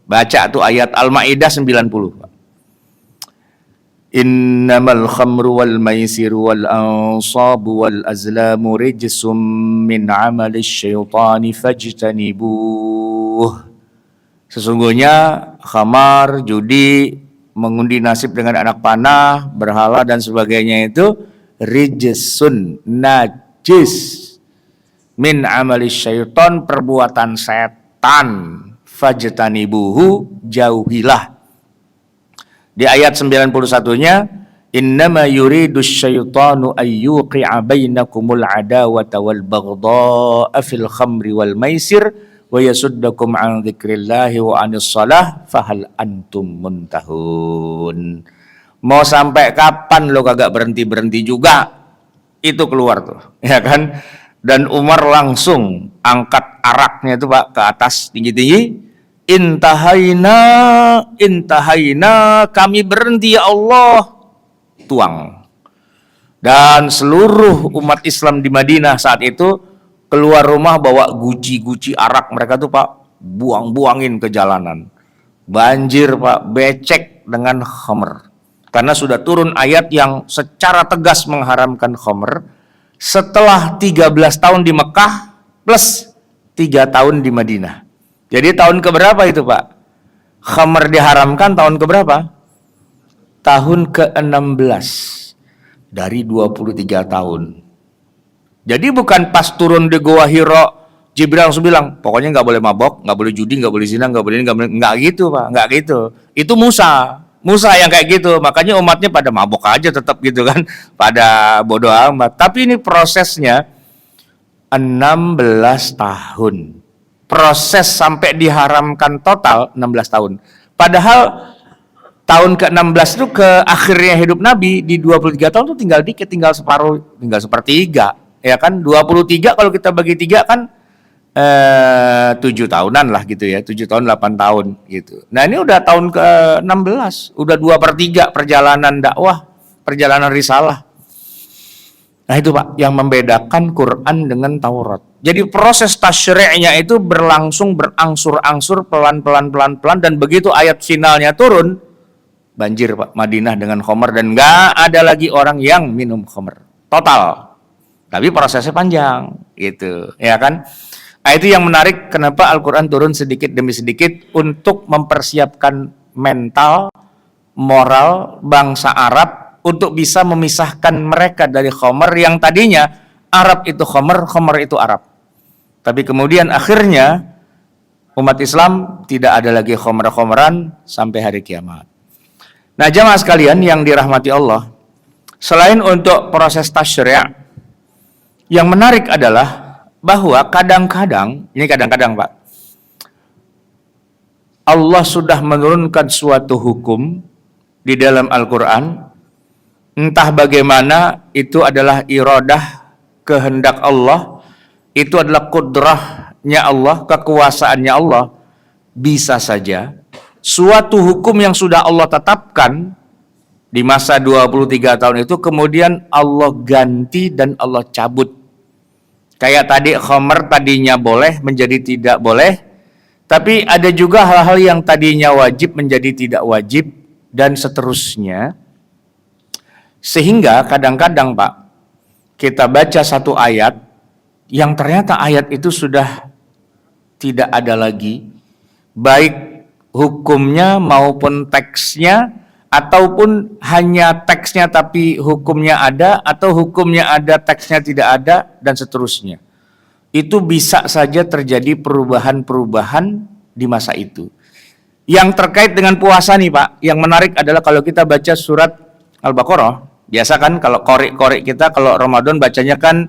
Baca tuh ayat Al-Maidah 90 Pak. Innamal khamru wal maisiru wal ansabu wal azlamu rijsum min amali syaitani fajtanibuh. Sesungguhnya khamar, judi, mengundi nasib dengan anak panah, berhala dan sebagainya itu rijsun, najis, min amali syaitan, perbuatan setan, fajtanibuhu, jauhilah. Di ayat 91-nya, innama yuridu syaitanu ayyuqi'a bainakumul adawata wal baghdha'a fil khamri wal maisir wa yasuddakum an dzikrillahi wa anis shalah fahal antum muntahun. Mau sampai kapan lo kagak berhenti-berhenti juga? Itu keluar tuh, ya kan? Dan Umar langsung angkat araknya itu Pak ke atas tinggi-tinggi. Intahaina, kami berhenti ya Allah. Tuang. Dan seluruh umat Islam di Madinah saat itu keluar rumah bawa guci-guci arak mereka tuh Pak, buang-buangin ke jalanan. Banjir Pak, becek dengan khamr. Karena sudah turun ayat yang secara tegas mengharamkan khamr setelah 13 tahun di Mekah plus 3 tahun di Madinah. Jadi tahun keberapa itu Pak? Khamr diharamkan tahun keberapa? Tahun ke-16 dari 23 tahun. Jadi bukan pas turun di Gua Hira Jibril langsung bilang, pokoknya nggak boleh mabok, nggak boleh judi, nggak boleh zina, nggak boleh ini, nggak gitu Pak, nggak gitu. Itu Musa yang kayak gitu, makanya umatnya pada mabok aja tetap gitu kan, pada bodoh amat. Tapi ini prosesnya 16 tahun. Proses sampai diharamkan total 16 tahun. Padahal tahun ke-16 itu ke akhirnya hidup Nabi, di 23 tahun itu tinggal dikit, tinggal separuh, tinggal sepertiga. Ya kan, 23 kalau kita bagi 3 kan 7 tahunan lah gitu ya, 7 tahun 8 tahun gitu. Nah ini udah tahun ke-16, udah 2/3 perjalanan dakwah, perjalanan risalah. Nah itu Pak, yang membedakan Quran dengan Taurat. Jadi proses tasyri'nya itu berlangsung berangsur-angsur pelan-pelan, dan begitu ayat finalnya turun, banjir Pak, Madinah dengan khamr, dan nggak ada lagi orang yang minum khamr. Total. Tapi prosesnya panjang, gitu, ya kan? Nah, itu yang menarik kenapa Al-Quran turun sedikit demi sedikit untuk mempersiapkan mental, moral bangsa Arab untuk bisa memisahkan mereka dari khamr yang tadinya Arab itu khamr, khamr itu Arab. Tapi kemudian akhirnya umat Islam tidak ada lagi khamr-khamran sampai hari kiamat. Nah, jamaah sekalian yang dirahmati Allah, selain untuk proses tasyri', yang menarik adalah bahwa kadang-kadang Pak, Allah sudah menurunkan suatu hukum di dalam Al-Quran, entah bagaimana itu adalah iradah, kehendak Allah, itu adalah kudrahnya Allah, kekuasaannya Allah. Bisa saja suatu hukum yang sudah Allah tetapkan di masa 23 tahun itu kemudian Allah ganti dan Allah cabut. Kayak tadi khamr tadinya boleh menjadi tidak boleh, tapi ada juga hal-hal yang tadinya wajib menjadi tidak wajib dan seterusnya. Sehingga kadang-kadang Pak, kita baca satu ayat yang ternyata ayat itu sudah tidak ada lagi, baik hukumnya maupun teksnya, ataupun hanya teksnya tapi hukumnya ada, atau hukumnya ada teksnya tidak ada, dan seterusnya. Itu bisa saja terjadi perubahan-perubahan di masa itu. Yang terkait dengan puasa nih Pak, yang menarik adalah kalau kita baca surat Al-Baqarah, biasa kan kalau korek kita kalau Ramadan bacanya kan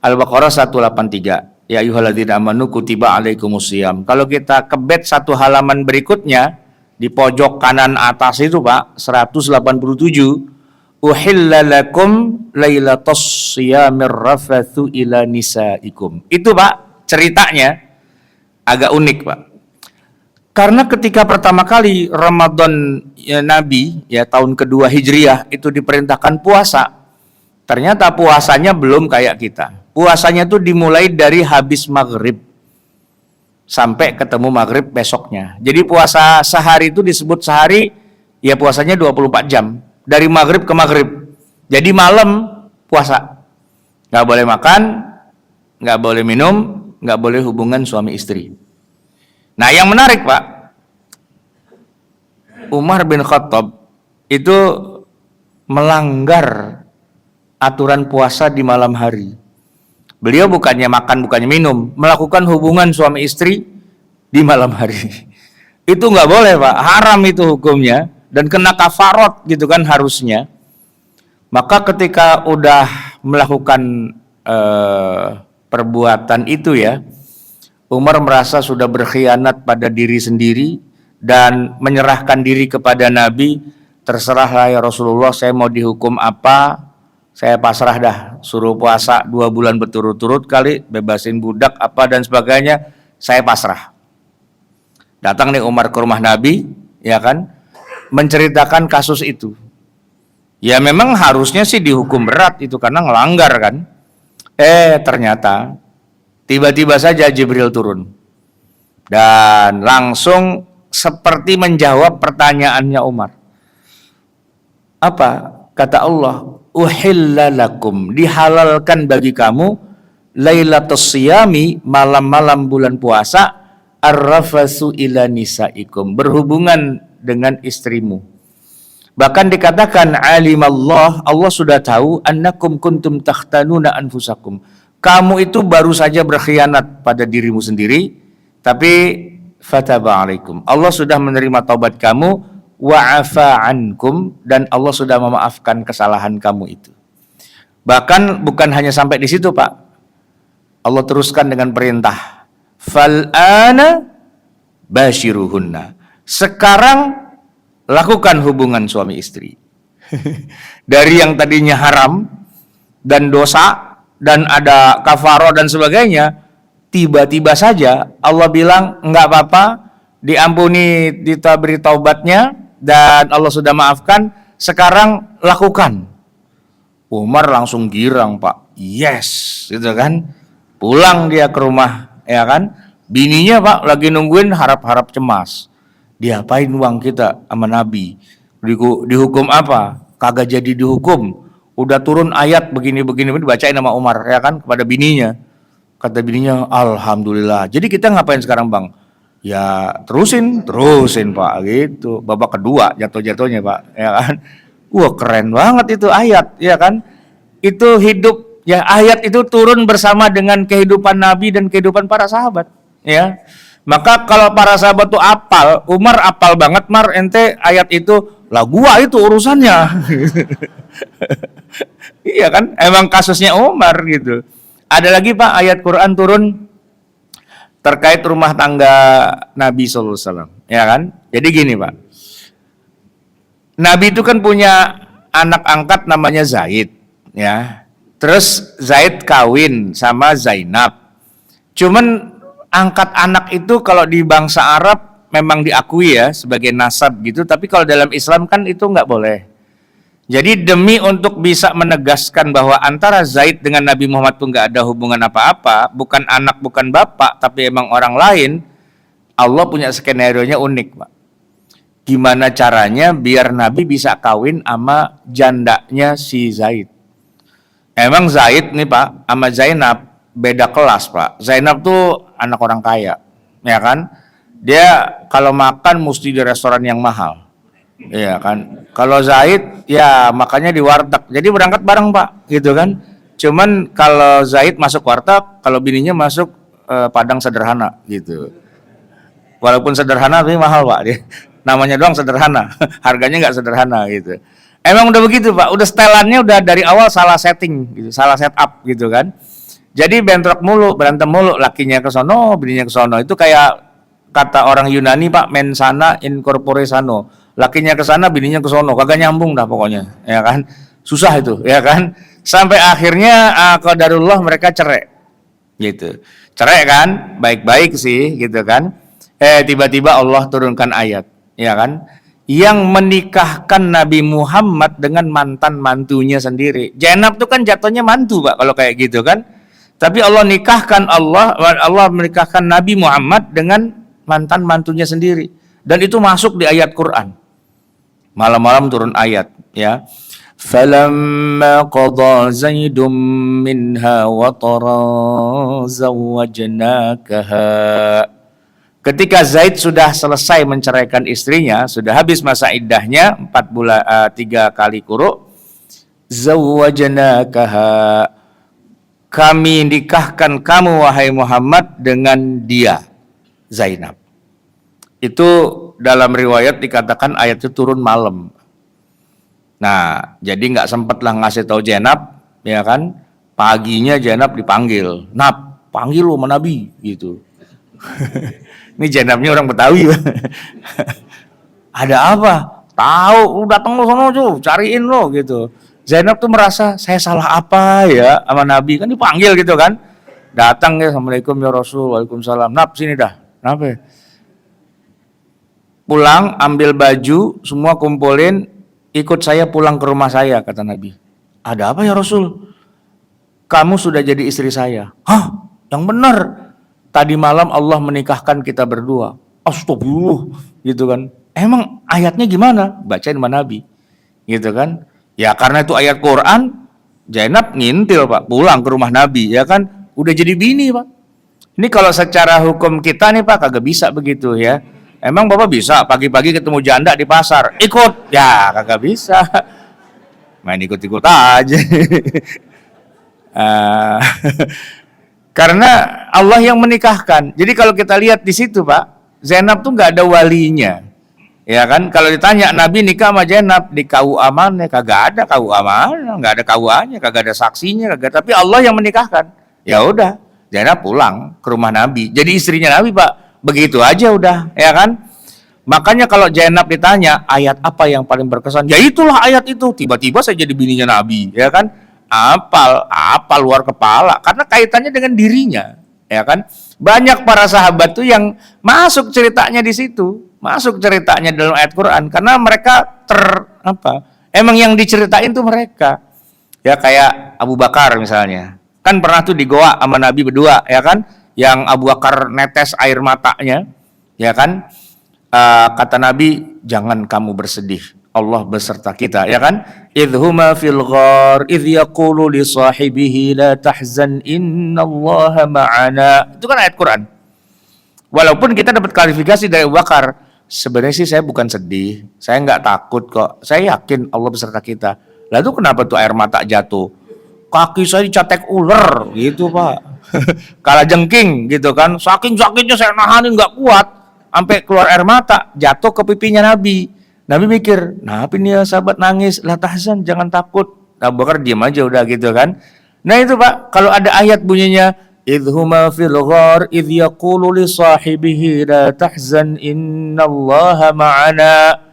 Al-Baqarah 183. Ya ayyuhalladzina amanu kutiba alaikumusiyam. Kalau kita kebet satu halaman berikutnya, di pojok kanan atas itu Pak, 187, uhilla lakum lailatus siyamir rafathu ila nisaikum. Itu Pak, ceritanya agak unik Pak. Karena ketika pertama kali Ramadan ya, Nabi ya tahun kedua Hijriah itu diperintahkan puasa, ternyata puasanya belum kayak kita. Puasanya itu dimulai dari habis maghrib sampai ketemu maghrib besoknya. Jadi puasa sehari itu disebut sehari, ya puasanya 24 jam. dari maghrib ke maghrib. Jadi malam puasa. Nggak boleh makan, nggak boleh minum, nggak boleh hubungan suami istri. Nah yang menarik Pak, Umar bin Khattab itu melanggar aturan puasa di malam hari. Beliau bukannya makan, bukannya minum, melakukan hubungan suami istri di malam hari. Itu nggak boleh Pak, haram itu hukumnya dan kena kafarot gitu kan harusnya. Maka ketika udah melakukan perbuatan itu ya, Umar merasa sudah berkhianat pada diri sendiri dan menyerahkan diri kepada Nabi. Terserahlah ya Rasulullah, saya mau dihukum apa, saya pasrah dah, suruh puasa 2 bulan berturut-turut kali, bebasin budak apa dan sebagainya, saya pasrah. Datang nih Umar ke rumah Nabi, ya kan, menceritakan kasus itu. Ya memang harusnya sih dihukum berat itu karena ngelanggar kan. Ternyata tiba-tiba saja Jibril turun dan langsung seperti menjawab pertanyaannya Umar. Apa? Kata Allah, uhilla lakum, dihalalkan bagi kamu lailatus siyami, malam-malam bulan puasa, arrafasu ila nisaikum, berhubungan dengan istrimu. Bahkan dikatakan alimallah, Allah sudah tahu, annakum kuntum takhtanuna anfusakum, kamu itu baru saja berkhianat pada dirimu sendiri, tapi fataba alaikum, Allah sudah menerima taubat kamu, wa'afa ankum, dan Allah sudah memaafkan kesalahan kamu itu. Bahkan bukan hanya sampai di situ Pak, Allah teruskan dengan perintah, fal'ana bashiruhunna, sekarang lakukan hubungan suami istri. Dari yang tadinya haram dan dosa dan ada kafaro dan sebagainya, tiba-tiba saja Allah bilang enggak apa-apa, diampuni, diberi taubatnya dan Allah sudah maafkan, sekarang lakukan. Umar langsung girang Pak, yes, gitu kan. Pulang dia ke rumah, ya kan. Bininya Pak lagi nungguin, harap-harap cemas. Diapain uang kita sama Nabi? Dihukum apa? Kagak jadi dihukum. Udah turun ayat begini-begini, dibacain sama Umar, ya kan, kepada bininya. Kata bininya, alhamdulillah. Jadi kita ngapain sekarang Bang? Ya terusin Pak, gitu. Babak kedua jatuh-jatuhnya Pak, ya kan. Wah keren banget itu ayat, ya kan. Itu hidup, ya ayat itu turun bersama dengan kehidupan Nabi dan kehidupan para sahabat, ya. Maka kalau para sahabat tuh apal, Umar apal banget, Mar, ente ayat itu, lah gua itu urusannya. Iya kan, emang kasusnya Umar gitu. Ada lagi Pak ayat Quran turun terkait rumah tangga Nabi SAW, ya kan? Jadi gini Pak, Nabi itu kan punya anak angkat namanya Zaid, ya. Terus Zaid kawin sama Zainab. Cuman angkat anak itu kalau di bangsa Arab memang diakui ya sebagai nasab gitu, tapi kalau dalam Islam kan itu nggak boleh. Jadi demi untuk bisa menegaskan bahwa antara Zaid dengan Nabi Muhammad tuh nggak ada hubungan apa-apa, bukan anak, bukan bapak, tapi emang orang lain, Allah punya skenario-nya unik Pak. Gimana caranya biar Nabi bisa kawin sama jandanya si Zaid. Emang Zaid nih Pak sama Zainab beda kelas Pak. Zainab tuh anak orang kaya, ya kan? Dia kalau makan mesti di restoran yang mahal, ya kan? Kalau Zaid ya makanya di warteg. Jadi berangkat bareng Pak, gitu kan? Cuman kalau Zaid masuk warteg, kalau bininya masuk Padang sederhana, gitu. Walaupun sederhana tapi mahal Pak. Dia namanya doang sederhana, harganya nggak sederhana gitu. Emang udah begitu Pak, udah setelannya udah dari awal salah setting, gitu, salah setup gitu kan. Jadi bentrok mulu, berantem mulu, lakinya ke sono, bininya ke sono. Itu kayak kata orang Yunani Pak, mensana in corpore sano. Lakinya ke sana, bininya ke sono, kagak nyambung dah pokoknya, ya kan? Susah itu, ya kan? Sampai akhirnya qadarullah mereka cerai. Gitu. Cerai kan? Baik-baik sih, gitu kan? Tiba-tiba Allah turunkan ayat, ya kan? Yang menikahkan Nabi Muhammad dengan mantan mantunya sendiri. Zainab tuh kan jatuhnya mantu Pak kalau kayak gitu kan. Tapi Allah nikahkan, Allah menikahkan Nabi Muhammad dengan mantan mantunya sendiri. Dan itu masuk di ayat Quran. Malam-malam turun ayat, ya. Falamma qada Zaidum minha watara zawwajnakaha. Ketika Zaid sudah selesai menceraikan istrinya, sudah habis masa iddahnya 4 bulan 3 kali quru, zawwajnakaha, kami nikahkan kamu wahai Muhammad dengan dia, Zainab. Itu dalam riwayat dikatakan ayat itu turun malam. Nah, jadi nggak sempet lah ngasih tahu Zainab, ya kan? Paginya Zainab dipanggil, Nab, panggil lo sama Nabi, gitu. Ini Zainabnya orang Betawi. Ada apa? Tahu, lu datang lo sono tuh, cariin lo, gitu. Zainab tuh merasa, saya salah apa ya sama Nabi? Kan dipanggil gitu kan. Datang ya, Assalamualaikum ya Rasul, Waalaikumsalam. Nab, sini dah. Kenapa? Pulang, ambil baju, semua kumpulin, ikut saya pulang ke rumah saya, kata Nabi. Ada apa ya Rasul? Kamu sudah jadi istri saya. Hah? Yang benar. Tadi malam Allah menikahkan kita berdua. Astagfirullah, gitu kan. Emang ayatnya gimana? Bacain sama Nabi. Gitu kan. Ya karena itu ayat Quran, Zainab ngintil Pak, pulang ke rumah Nabi, ya kan. Udah jadi bini Pak. Ini kalau secara hukum kita nih Pak, kagak bisa begitu ya. Emang Bapak bisa pagi-pagi ketemu janda di pasar, ikut? Ya kagak bisa. Main ikut-ikut aja. Karena Allah yang menikahkan. Jadi kalau kita lihat di situ Pak, Zainab tuh nggak ada walinya, ya kan? Kalau ditanya Nabi nikah sama Zainab di KUA mana? Kagak ada KUA mana? Nggak ada KUA-nya, kagak ada saksinya, kagak. Tapi Allah yang menikahkan. Ya udah, Zainab pulang ke rumah Nabi. Jadi istrinya Nabi Pak. Begitu aja udah, ya kan? Makanya kalau Zainab ditanya ayat apa yang paling berkesan, ya itulah ayat itu. Tiba-tiba saya jadi bininya Nabi, ya kan? Apal luar kepala, karena kaitannya dengan dirinya, ya kan? Banyak para sahabat tuh yang masuk ceritanya di situ, masuk ceritanya dalam ayat Quran, karena mereka emang yang diceritain tuh mereka, ya kayak Abu Bakar misalnya, kan pernah tuh di goa sama Nabi berdua, ya kan? Yang Abu Bakar netes air matanya, ya kan? Kata Nabi, jangan kamu bersedih, Allah beserta kita, ya kan? Idhuma fil ghar idh yaqulu li sahibihi la tahzan innallaha ma'ana. Itu kan ayat Quran. Walaupun kita dapat klarifikasi dari Abu Bakar, sebenarnya sih saya bukan sedih, saya nggak takut kok, saya yakin Allah beserta kita. Lalu kenapa tuh air mata jatuh? Kaki saya dicatek ular gitu Pak. Kalah jengking gitu kan, saking sakitnya saya nahanin nggak kuat, sampai keluar air mata, jatuh ke pipinya Nabi. Nabi mikir, nah apa ini ya sahabat nangis, la tahzan, jangan takut. Abu Bakar diam aja udah gitu kan. Nah itu Pak, kalau ada ayat bunyinya idhuma fil ghar idh yaqulu li sahibihi la tahzan innallaha ma'ana.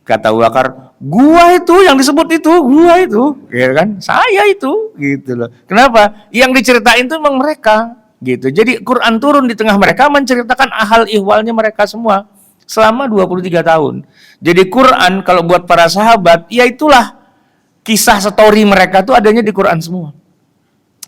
Kata Abu Bakar, gua itu yang disebut itu, gua itu, ya kan? Saya itu, gitu loh. Kenapa? Yang diceritain itu memang mereka, gitu. Jadi Quran turun di tengah mereka menceritakan ahal ihwalnya mereka semua selama 23 tahun. Jadi Quran kalau buat para sahabat, ya itulah kisah story mereka tuh adanya di Quran semua.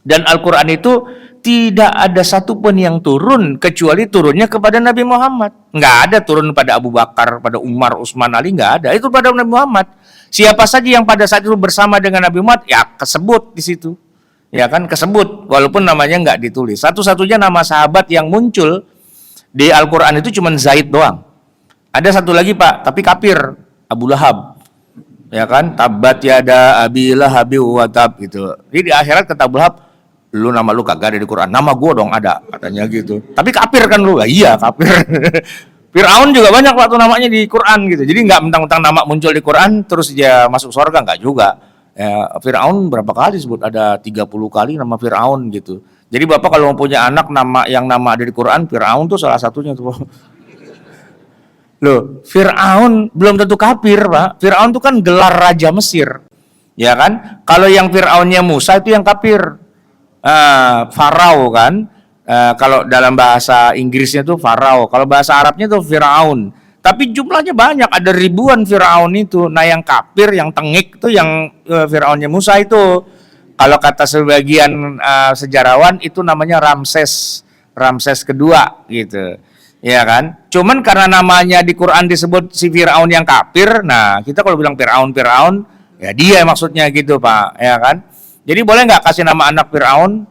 Dan Al-Quran itu tidak ada satupun yang turun kecuali turunnya kepada Nabi Muhammad. Nggak ada turun pada Abu Bakar, pada Umar, Utsman, Ali, nggak ada. Itu pada Nabi Muhammad. Siapa saja yang pada saat itu bersama dengan Nabi Muhammad, ya kesebut di situ. Ya kan, kesebut. Walaupun namanya nggak ditulis. Satu-satunya nama sahabat yang muncul di Al-Quran itu cuma Zaid doang. Ada satu lagi Pak, tapi kafir, Abu Lahab. Ya kan, tabat yada abi lahabi wa tab gitu. Jadi di akhirat kata Abu Lahab, lu nama lu kagak ada di Quran, nama gue dong ada, katanya gitu. Tapi kafir kan lu? Iya kafir. Fir'aun juga banyak waktu namanya di Quran gitu. Jadi nggak mentang-mentang nama muncul di Quran terus dia masuk surga, nggak juga. Ya, Fir'aun berapa kali disebut? Ada 30 kali nama Fir'aun gitu. Jadi Bapak kalau mau punya anak nama ada di Quran, Fir'aun tuh salah satunya tuh. Loh, Fir'aun belum tentu kafir Pak. Fir'aun tuh kan gelar raja Mesir, ya kan? Kalau yang Fir'aunnya Musa itu yang kafir. Farao kan, kalau dalam bahasa Inggrisnya tuh Farao, kalau bahasa Arabnya tuh Firaun. Tapi jumlahnya banyak, ada ribuan Firaun itu. Nah yang kafir, yang tengik itu yang Firaunnya Musa itu. Kalau kata sebagian sejarawan itu namanya Ramses kedua gitu. Ya kan? Cuman karena namanya di Quran disebut si Firaun yang kafir, nah kita kalau bilang Firaun, ya dia maksudnya gitu Pak, ya kan? Jadi boleh nggak kasih nama anak Firaun?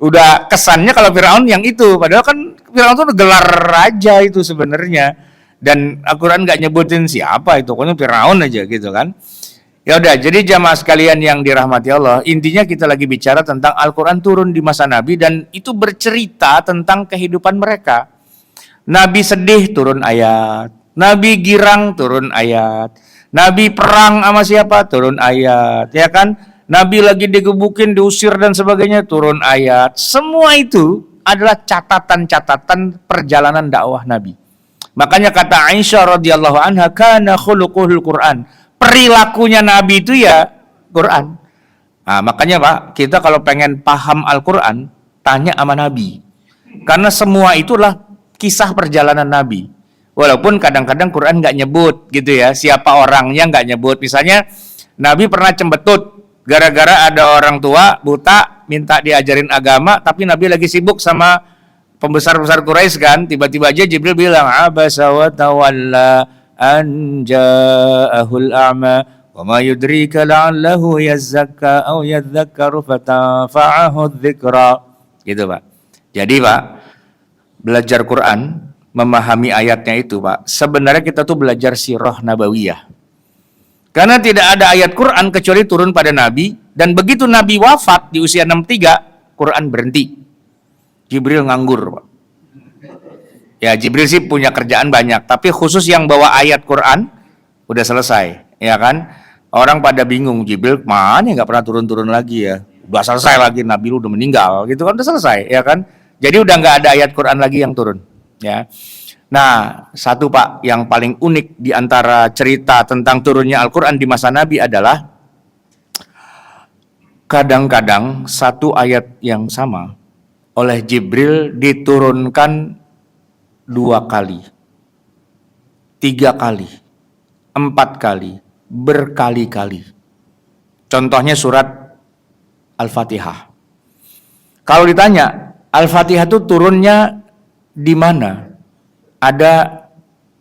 Udah kesannya kalau Firaun yang itu, padahal kan Firaun itu gelar raja itu sebenarnya, dan Al-Quran nggak nyebutin siapa itu, pokoknya Firaun aja gitu kan. Ya udah, jadi jamaah sekalian yang dirahmati Allah, intinya kita lagi bicara tentang Al-Quran turun di masa Nabi dan itu bercerita tentang kehidupan mereka. Nabi sedih turun ayat, Nabi girang turun ayat, Nabi perang sama siapa turun ayat, ya kan? Nabi lagi digebukin, diusir dan sebagainya turun ayat. Semua itu adalah catatan-catatan perjalanan dakwah Nabi. Makanya kata Aisyah radhiyallahu anha, kana khuluquhul Quran. Perilakunya Nabi itu ya Quran. Nah, makanya Pak, kita kalau pengen paham Al-Quran, tanya sama Nabi. Karena semua itulah kisah perjalanan Nabi. Walaupun kadang-kadang Quran nggak nyebut gitu ya, siapa orangnya nggak nyebut. Misalnya Nabi pernah cembetut gara-gara ada orang tua buta minta diajarin agama, tapi Nabi lagi sibuk sama pembesar-besar Quraisy kan. Tiba-tiba aja Jibril bilang, abasa wa tawalla an ja'ahul a'ma wa ma yudrika la'allahu yazakka aw yadhakkaru fatafa'ahu dzikra. Gitu Pak. Jadi Pak, belajar Quran, memahami ayatnya itu Pak, sebenarnya kita tuh belajar sirah nabawiyah. Karena tidak ada ayat Quran kecuali turun pada Nabi, dan begitu Nabi wafat di usia 63, Quran berhenti. Jibril nganggur Pak. Ya Jibril sih punya kerjaan banyak, tapi khusus yang bawa ayat Quran udah selesai, ya kan? Orang pada bingung, Jibril mana nggak pernah turun-turun lagi ya? Udah selesai lagi, Nabi lu udah meninggal, gitu kan? Udah selesai, ya kan? Jadi udah nggak ada ayat Quran lagi yang turun, ya. Nah, satu Pak yang paling unik di antara cerita tentang turunnya Al-Quran di masa Nabi adalah kadang-kadang satu ayat yang sama oleh Jibril diturunkan 2 kali, 3 kali, 4 kali, berkali-kali. Contohnya surat Al-Fatihah. Kalau ditanya, Al-Fatihah itu turunnya di mana? Ada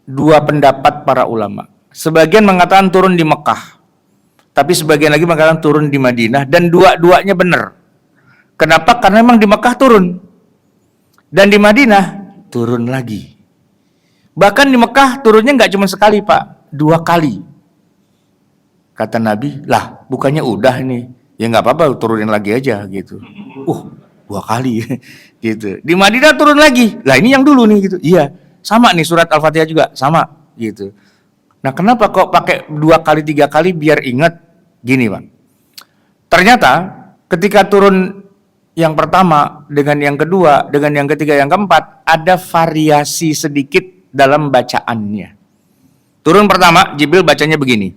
2 pendapat para ulama. Sebagian mengatakan turun di Mekah, tapi sebagian lagi mengatakan turun di Madinah, dan dua-duanya benar. Kenapa? Karena memang di Mekah turun, dan di Madinah turun lagi. Bahkan di Mekah turunnya nggak cuma sekali Pak, 2 kali. Kata Nabi, lah bukannya udah nih, ya nggak apa-apa turunin lagi aja gitu. 2 kali gitu. Di Madinah turun lagi, lah ini yang dulu nih gitu. Iya, sama nih surat Al-Fatihah juga sama gitu. Nah kenapa kok pakai 2 kali 3 kali biar ingat? Gini Pak, ternyata ketika turun yang pertama dengan yang kedua dengan yang ketiga yang keempat ada variasi sedikit dalam bacaannya. Turun pertama Jibril bacanya begini,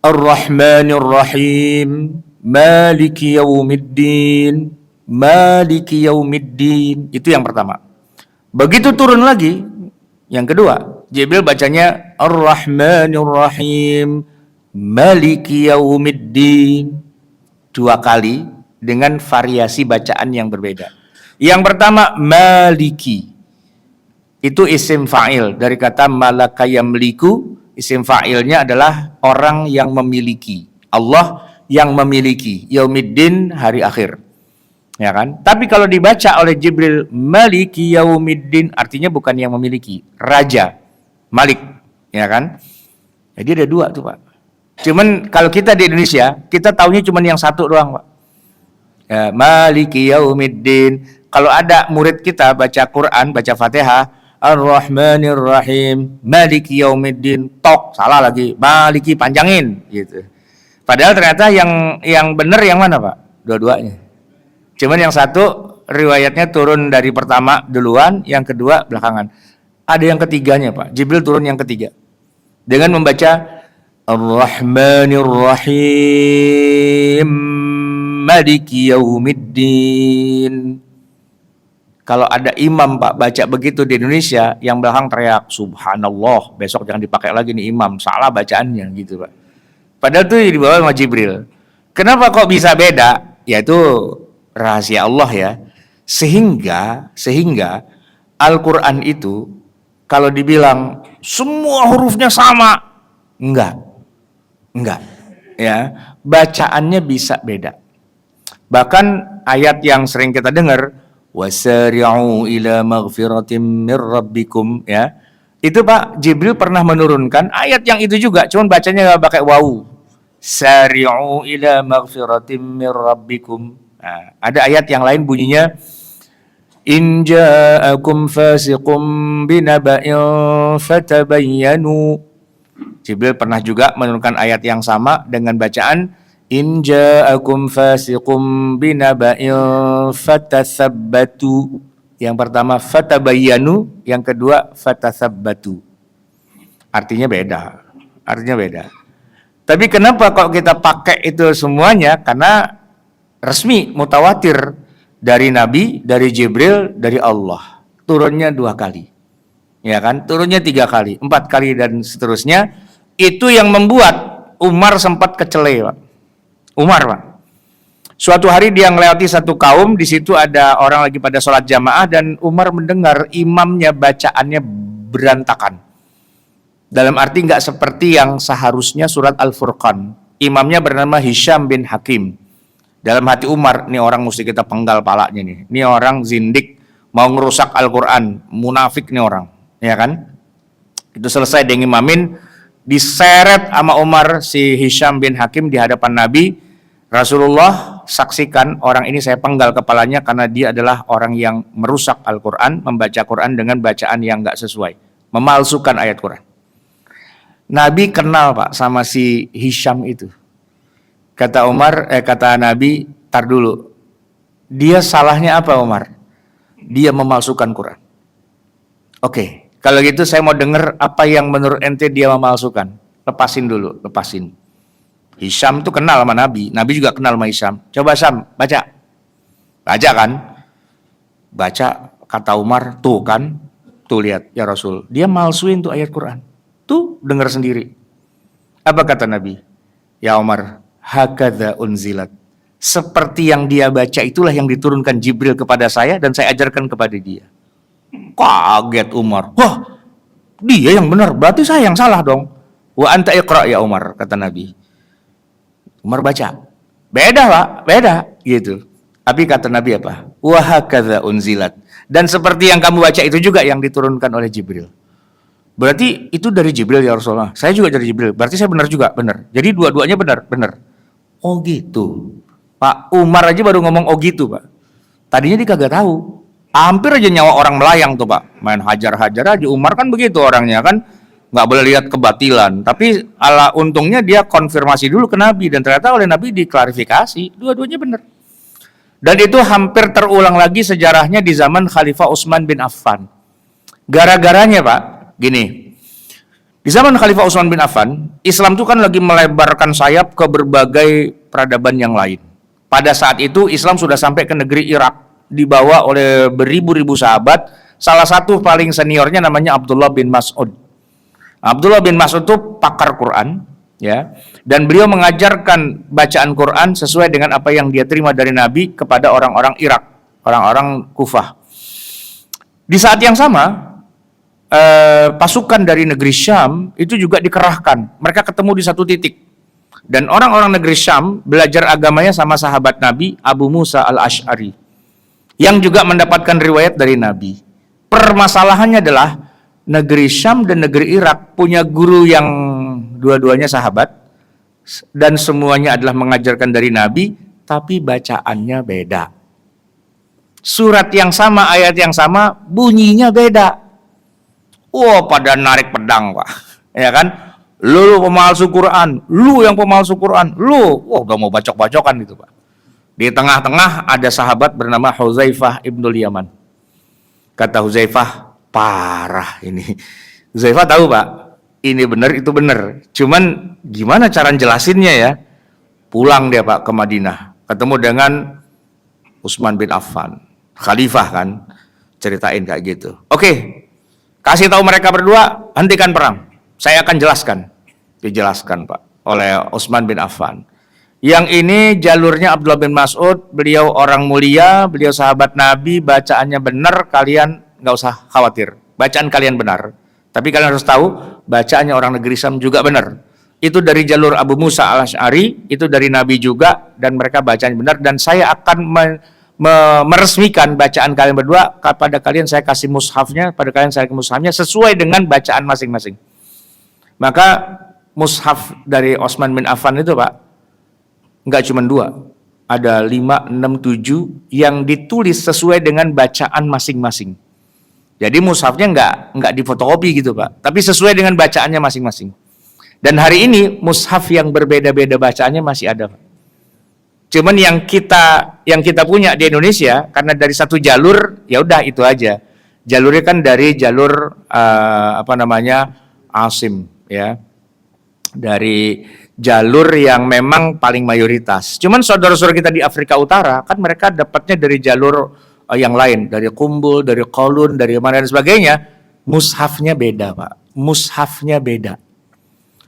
Ar-Rahmanir Rahim Maliki Yaumiddin Maliki Yaumiddin. Itu yang pertama. Begitu turun lagi yang kedua, Jibril bacanya Ar-Rahmanir Rahim Maliki Yaumiddin, 2 kali dengan variasi bacaan yang berbeda. Yang pertama Maliki, itu isim fa'il dari kata malaka yamliku. Isim fa'ilnya adalah orang yang memiliki, Allah yang memiliki, Yaumiddin hari akhir, ya kan? Tapi kalau dibaca oleh Jibril Maliki Yaumiddin, artinya bukan yang memiliki, raja, Malik, ya kan? Jadi ada 2 tuh Pak. Cuman kalau kita di Indonesia, kita taunya cuman yang satu doang Pak, ya, Maliki Yaumiddin. Kalau ada murid kita baca Quran, baca Fatihah, Ar-Rahmanir Rahim Maliki Yaumiddin, tok salah lagi, Maliki panjangin gitu. Padahal ternyata yang benar yang mana Pak? Dua-duanya. Cuman yang satu riwayatnya turun dari pertama duluan, yang kedua belakangan. Ada yang ketiganya Pak, Jibril turun yang ketiga dengan membaca Ar-Rahmanir Rahim Maliki Yaumiddin. Kalau ada imam Pak baca begitu di Indonesia, yang belakang teriak Subhanallah, besok jangan dipakai lagi nih imam, salah bacaannya gitu Pak. Padahal itu di bawah sama Jibril. Kenapa kok bisa beda? Ya itu rahasia Allah ya. Sehingga Al-Quran itu kalau dibilang semua hurufnya sama, enggak, ya, bacaannya bisa beda. Bahkan ayat yang sering kita dengar, wasari'u ila maghfiratim mir rabbikum, ya, itu Pak Jibril pernah menurunkan ayat yang itu juga, cuman bacanya nggak pakai wawu. Sari'u ila maghfiratim mir rabbikum. Nah, ada ayat yang lain bunyinya in ja'akum fasiqum binaba'in fatabayyanu. Jibril pernah juga menurunkan ayat yang sama dengan bacaan in ja'akum fasiqum binaba'in fatathabbatu. Yang pertama fatabayyanu, yang kedua fatathabbatu. Artinya beda. Tapi kenapa kok kita pakai itu semuanya? Karena resmi, mutawatir dari Nabi, dari Jibril, dari Allah. Turunnya 2 kali. Ya kan? Turunnya 3 kali, 4 kali dan seterusnya. Itu yang membuat Umar sempat kecele, Pak. Umar, Pak. Suatu hari dia melewati satu kaum, di situ ada orang lagi pada sholat jamaah dan Umar mendengar imamnya bacaannya berantakan. Dalam arti nggak seperti yang seharusnya surat Al-Furqan. Imamnya bernama Hisham bin Hakim. Dalam hati Umar, ini orang mesti kita penggal palanya nih. Ini orang zindik, mau ngerusak Al-Quran, munafik nih orang, ya kan? Itu selesai dia ngimamin, diseret sama Umar si Hisham bin Hakim di hadapan Nabi. Rasulullah saksikan orang ini saya penggal kepalanya karena dia adalah orang yang merusak Al-Quran, membaca Quran dengan bacaan yang nggak sesuai, memalsukan ayat Quran. Nabi kenal Pak sama si Hisham itu. Kata Nabi, tar dulu. Dia salahnya apa Umar? Dia memalsukan Quran. Oke, kalau gitu saya mau dengar apa yang menurut ente dia memalsukan. Lepasin. Hisham tuh kenal sama Nabi. Nabi juga kenal sama Hisham. Coba Sam, baca. Baca kan? Baca, kata Umar, tuh kan? Tuh lihat ya Rasul. Dia malsuin tuh ayat Quran. Tuh dengar sendiri. Apa kata Nabi? Ya Umar, hakadha unzilat. Seperti yang dia baca itulah yang diturunkan Jibril kepada saya dan saya ajarkan kepada dia. Kaget Umar. Wah, dia yang benar, berarti saya yang salah dong. Wa anta iqra ya Umar, kata Nabi. Umar baca. Beda Pak, beda gitu. Tapi kata Nabi apa? Wa hakadha unzilat. Dan seperti yang kamu baca itu juga yang diturunkan oleh Jibril. Berarti itu dari Jibril ya Rasulullah. Saya juga dari Jibril. Berarti saya benar juga, benar. Jadi dua-duanya benar. Oh gitu. Pak Umar aja baru ngomong oh gitu, Pak. Tadinya dia kagak tahu. Hampir aja nyawa orang melayang tuh, Pak. Main hajar-hajar aja. Umar kan begitu orangnya kan. Nggak boleh lihat kebatilan. Tapi ala untungnya dia konfirmasi dulu ke Nabi. Dan ternyata oleh Nabi diklarifikasi. Dua-duanya benar. Dan itu hampir terulang lagi sejarahnya di zaman Khalifah Utsman bin Affan. Gara-garanya, Pak, gini, di zaman Khalifah Utsman bin Affan, Islam itu kan lagi melebarkan sayap ke berbagai peradaban yang lain. Pada saat itu Islam sudah sampai ke negeri Irak, dibawa oleh beribu-ribu sahabat. Salah satu paling seniornya namanya Abdullah bin Mas'ud. Abdullah bin Mas'ud itu pakar Quran, ya, dan beliau mengajarkan bacaan Quran sesuai dengan apa yang dia terima dari Nabi kepada orang-orang Irak, orang-orang Kufah. Di saat yang sama, pasukan dari negeri Syam itu juga dikerahkan. Mereka ketemu di satu titik. Dan orang-orang negeri Syam belajar agamanya sama sahabat Nabi Abu Musa al-Ash'ari yang juga mendapatkan riwayat dari Nabi. Permasalahannya adalah negeri Syam dan negeri Irak punya guru yang dua-duanya sahabat dan semuanya adalah mengajarkan dari Nabi, tapi bacaannya beda. Surat yang sama, ayat yang sama, bunyinya beda. Wah, pada narik pedang, Pak. Ya kan? Lu pemalsu Quran, lu yang pemalsu Quran, lu. Wah, udah mau bacok-bacokan gitu, Pak. Di tengah-tengah ada sahabat bernama Huzaifah ibnul Yaman. Kata Huzaifah, parah ini. Huzaifah tahu, Pak, ini benar, itu benar. Cuman gimana cara jelasinnya ya? Pulang dia, Pak, ke Madinah. Ketemu dengan Utsman bin Affan. Khalifah kan, ceritain kayak gitu. Oke. Kasih tahu mereka berdua, hentikan perang. Saya akan jelaskan. Dijelaskan, Pak, oleh Utsman bin Affan. Yang ini jalurnya Abdullah bin Mas'ud, beliau orang mulia, beliau sahabat Nabi, bacaannya benar, kalian nggak usah khawatir. Bacaan kalian benar. Tapi kalian harus tahu, bacaannya orang negeri Syam juga benar. Itu dari jalur Abu Musa al-Asy'ari, itu dari Nabi juga, dan mereka bacaan benar. Dan saya akan meresmikan bacaan kalian berdua. Kepada kalian saya kasih mushafnya, pada kalian saya kasih mushafnya sesuai dengan bacaan masing-masing. Maka mushaf dari Utsman bin Affan itu Pak, nggak cuma 2, ada 5, 6, 7 yang ditulis sesuai dengan bacaan masing-masing. Jadi mushafnya nggak difotokopi gitu Pak, tapi sesuai dengan bacaannya masing-masing. Dan hari ini mushaf yang berbeda-beda bacaannya masih ada Pak. Cuman yang kita punya di Indonesia karena dari satu jalur, ya udah itu aja. Jalurnya kan dari jalur Asim ya. Dari jalur yang memang paling mayoritas. Cuman saudara-saudara kita di Afrika Utara kan mereka dapatnya dari jalur yang lain, dari Kumbul, dari Kolun, dari mana dan sebagainya. Mushafnya beda Pak, mushafnya beda.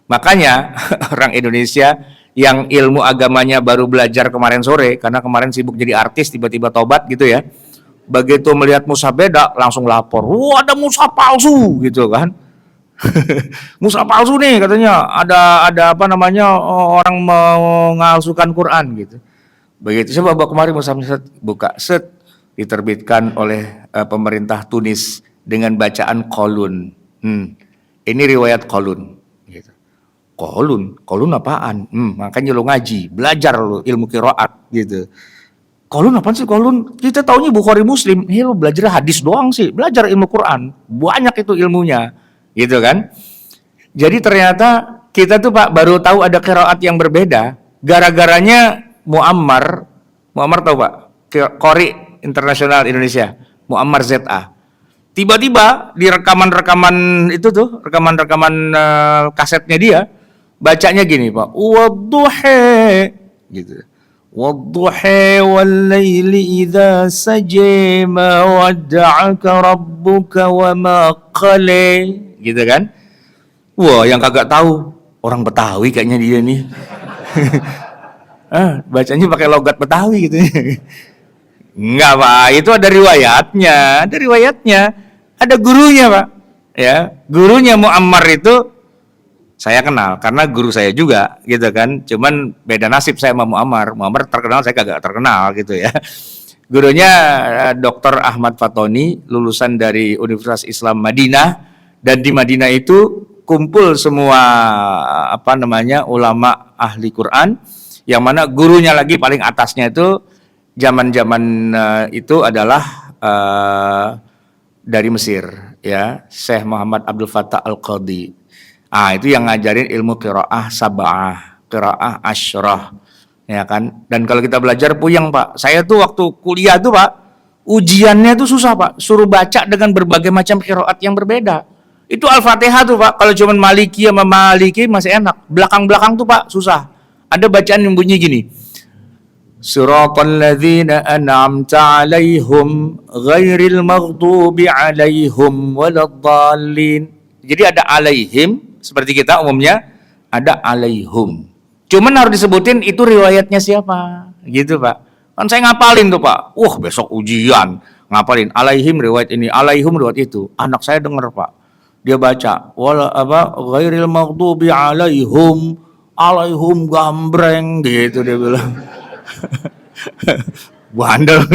Makanya orang Indonesia yang ilmu agamanya baru belajar kemarin sore, karena kemarin sibuk jadi artis, tiba-tiba tobat gitu ya. Begitu melihat mushaf beda, langsung lapor, wah ada mushaf palsu gitu kan. Mushaf palsu nih katanya, ada orang mengalsukan Quran gitu. Begitu saya bawa kemarin mushafnya, buka set, diterbitkan oleh pemerintah Tunis dengan bacaan Kolun. Ini riwayat Kolun gitu. Kolun apaan? Makanya lu ngaji, belajar lu ilmu qiraat gitu. Kolun apaan sih Kolun? Kita taunya Bukhari Muslim. Lu belajar hadis doang sih, belajar ilmu Quran. Banyak itu ilmunya. Gitu kan? Jadi ternyata kita tuh Pak baru tahu ada qiraat yang berbeda gara-garanya Muammar tahu Pak? Qori Internasional Indonesia, Muammar ZA. Tiba-tiba di rekaman itu tuh, rekaman kasetnya dia, bacanya gini Pak, wadduha gitu. Wadduha wal laili idza saja ma wadda'aka rabbuka wa ma qala, gitu kan? Wah, yang kagak tahu orang Betawi kayaknya dia nih. Bacanya pakai logat Betawi gitu. Enggak Pak, itu ada riwayatnya, ada gurunya Pak. Ya, gurunya Muammar itu saya kenal karena guru saya juga gitu kan. Cuman beda nasib saya sama Muammar. Muammar terkenal, saya kagak terkenal gitu ya. Gurunya Dr. Ahmad Fatoni, lulusan dari Universitas Islam Madinah, dan di Madinah itu kumpul semua ulama ahli Quran, yang mana gurunya lagi paling atasnya itu zaman-zaman itu adalah dari Mesir ya, Syekh Muhammad Abdul Fattah Al-Qadhi. Itu yang ngajarin ilmu qiraah sab'ah, qiraah asyrah ya kan. Dan kalau kita belajar puyeng Pak. Saya tuh waktu kuliah tuh Pak, ujiannya tuh susah Pak, suruh baca dengan berbagai macam qiraat yang berbeda. Itu Al-Fatihah tuh Pak, kalau cuma Maliki sama Maliki masih enak. Belakang-belakang tuh Pak susah. Ada bacaan yang bunyi gini. Siratal ladzina an'amta 'alaihim ghairil maghdubi 'alaihim waladdallin. Jadi ada alaihim seperti kita umumnya, ada alaihum. Cuman harus disebutin itu riwayatnya siapa, gitu Pak. Kan saya ngapalin tuh Pak. Besok ujian ngapalin alaihim riwayat ini, alaihum riwayat itu. Anak saya dengar Pak. Dia baca ghairil maghdubi 'alaihim, alaihum gambreng gitu dia bilang. Bandel.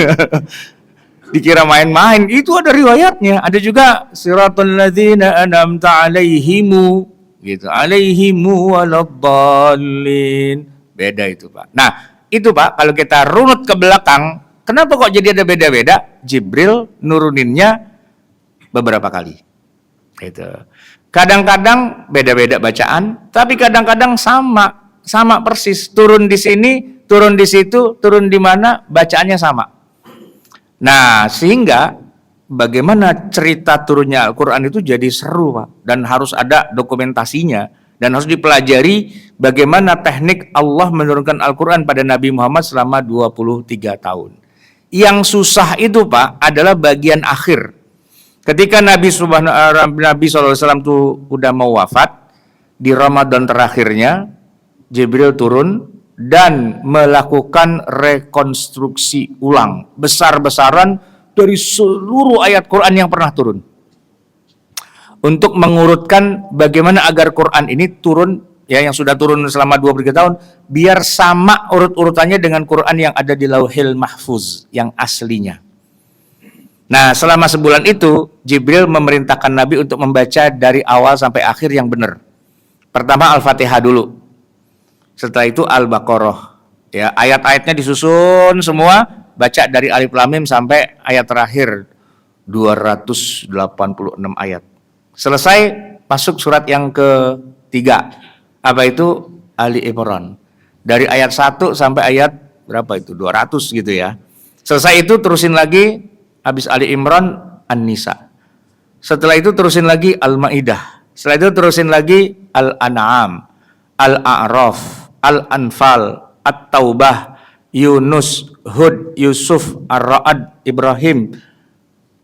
Dikira main-main, itu ada riwayatnya. Ada juga siratal ladzina an'amta 'alaihimu gitu, 'alaihimu waladdallin. Beda itu Pak. Nah itu Pak, kalau kita runut ke belakang, kenapa kok jadi ada beda-beda? Jibril nuruninnya beberapa kali gitu. Kadang-kadang beda-beda bacaan, tapi kadang-kadang sama persis, turun di sini, turun di situ, turun di mana, bacaannya sama. Nah, sehingga bagaimana cerita turunnya Al-Quran itu jadi seru Pak, dan harus ada dokumentasinya, dan harus dipelajari bagaimana teknik Allah menurunkan Al-Quran pada Nabi Muhammad selama 23 tahun. Yang susah itu Pak adalah bagian akhir. Ketika Nabi SAW itu udah mau wafat, di Ramadan terakhirnya Jibril turun dan melakukan rekonstruksi ulang besar-besaran dari seluruh ayat Quran yang pernah turun. Untuk mengurutkan bagaimana agar Quran ini turun, ya yang sudah turun selama 23 tahun, biar sama urut-urutannya dengan Quran yang ada di Lauhil Mahfuz, yang aslinya. Nah, selama sebulan itu, Jibril memerintahkan Nabi untuk membaca dari awal sampai akhir yang benar. Pertama Al-Fatihah dulu. Setelah itu Al-Baqarah. Ya, ayat-ayatnya disusun semua, baca dari Alif Lam Mim sampai ayat terakhir 286 ayat. Selesai, masuk surat yang ketiga. Apa itu? Ali Imran. Dari ayat 1 sampai ayat berapa itu? 200 gitu ya. Selesai itu terusin lagi, habis Ali Imran, An-Nisa. Setelah itu terusin lagi Al-Maidah. Setelah itu terusin lagi Al-An'am, Al-A'raf, Al-Anfal, At-Taubah, Yunus, Hud, Yusuf, Ar-Ra'd, Ibrahim,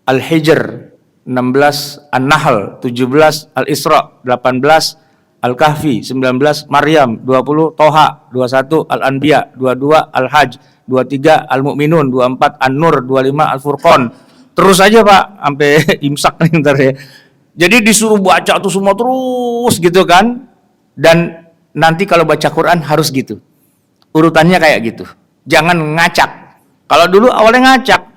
Al-Hijr, 16, An-Nahl, 17, Al-Isra, 18, Al-Kahfi, 19, Maryam, 20, Toha, 21, Al-Anbiya, 22, Al-Hajj, 23, Al-Mu'minun, 24, An-Nur, 25, Al-Furqan. Terus aja Pak, sampai imsak nih ntar ya. Jadi disuruh baca tuh semua terus gitu kan. Dan nanti kalau baca Quran harus gitu. Urutannya kayak gitu. Jangan ngacak. Kalau dulu awalnya ngacak.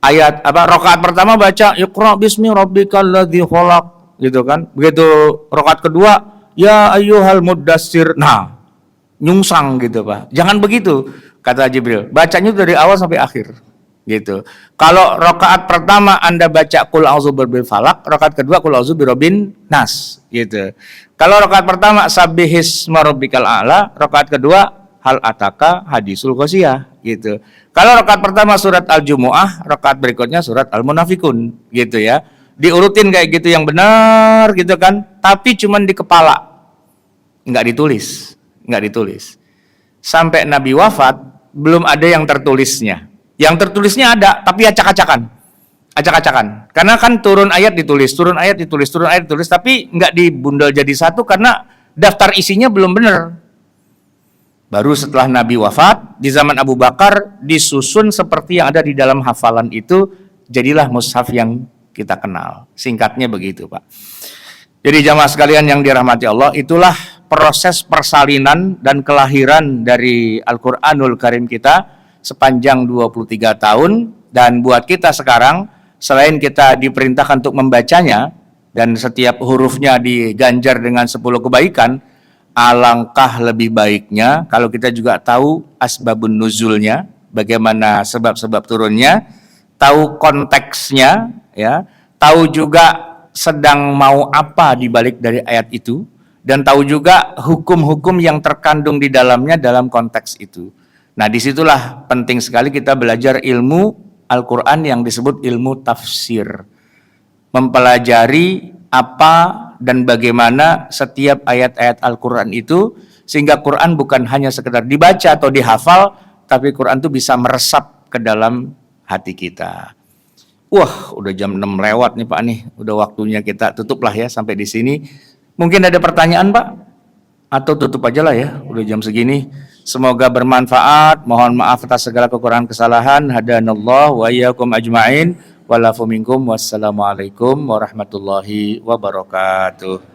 Ayat rakaat pertama baca Iqra bismi rabbikal ladzi khalaq gitu kan. Begitu rakaat kedua ya ayyuhal muddatsir. Nah, nyungsang gitu Pak. Jangan begitu kata Jibril. Bacanya dari awal sampai akhir gitu. Kalau rakaat pertama Anda baca qul a'udzu birabbil falaq, rakaat kedua qul a'udzu birabbin nas gitu. Kalau rakaat pertama sabbihisma rabbikal a'la, rakaat kedua hal ataka hadisul ghasiyah gitu. Kalau rakaat pertama surat Al-Jumu'ah, rakaat berikutnya surat Al-Munafikun gitu ya. Diurutin kayak gitu yang benar gitu kan, tapi cuman di kepala. Enggak ditulis. Sampai Nabi wafat belum ada yang tertulisnya. Yang tertulisnya ada, tapi acak-acakan. Karena kan turun ayat ditulis, tapi enggak dibundel jadi satu karena daftar isinya belum benar. Baru setelah Nabi wafat, di zaman Abu Bakar, disusun seperti yang ada di dalam hafalan itu, jadilah mushaf yang kita kenal. Singkatnya begitu, Pak. Jadi jamaah sekalian yang dirahmati Allah, itulah proses persalinan dan kelahiran dari Al-Quranul Karim kita sepanjang 23 tahun. Dan buat kita sekarang, selain kita diperintahkan untuk membacanya, dan setiap hurufnya diganjar dengan 10 kebaikan, alangkah lebih baiknya kalau kita juga tahu asbabun nuzulnya, bagaimana sebab-sebab turunnya, tahu konteksnya, ya, tahu juga sedang mau apa di balik dari ayat itu, dan tahu juga hukum-hukum yang terkandung di dalamnya dalam konteks itu. Nah, disitulah penting sekali kita belajar ilmu Al-Quran yang disebut ilmu tafsir, mempelajari apa dan bagaimana setiap ayat-ayat Al-Quran itu, sehingga Quran bukan hanya sekedar dibaca atau dihafal, tapi Quran itu bisa meresap ke dalam hati kita. Wah, udah jam 6 lewat nih Pak nih, udah waktunya kita tutuplah ya sampai di sini. Mungkin ada pertanyaan Pak? Atau tutup aja lah ya, udah jam segini. Semoga bermanfaat, mohon maaf atas segala kekurangan kesalahan. Hadanallah wa iyyakum ajma'in. Walafu minkum, wassalamualaikum warahmatullahi wabarakatuh.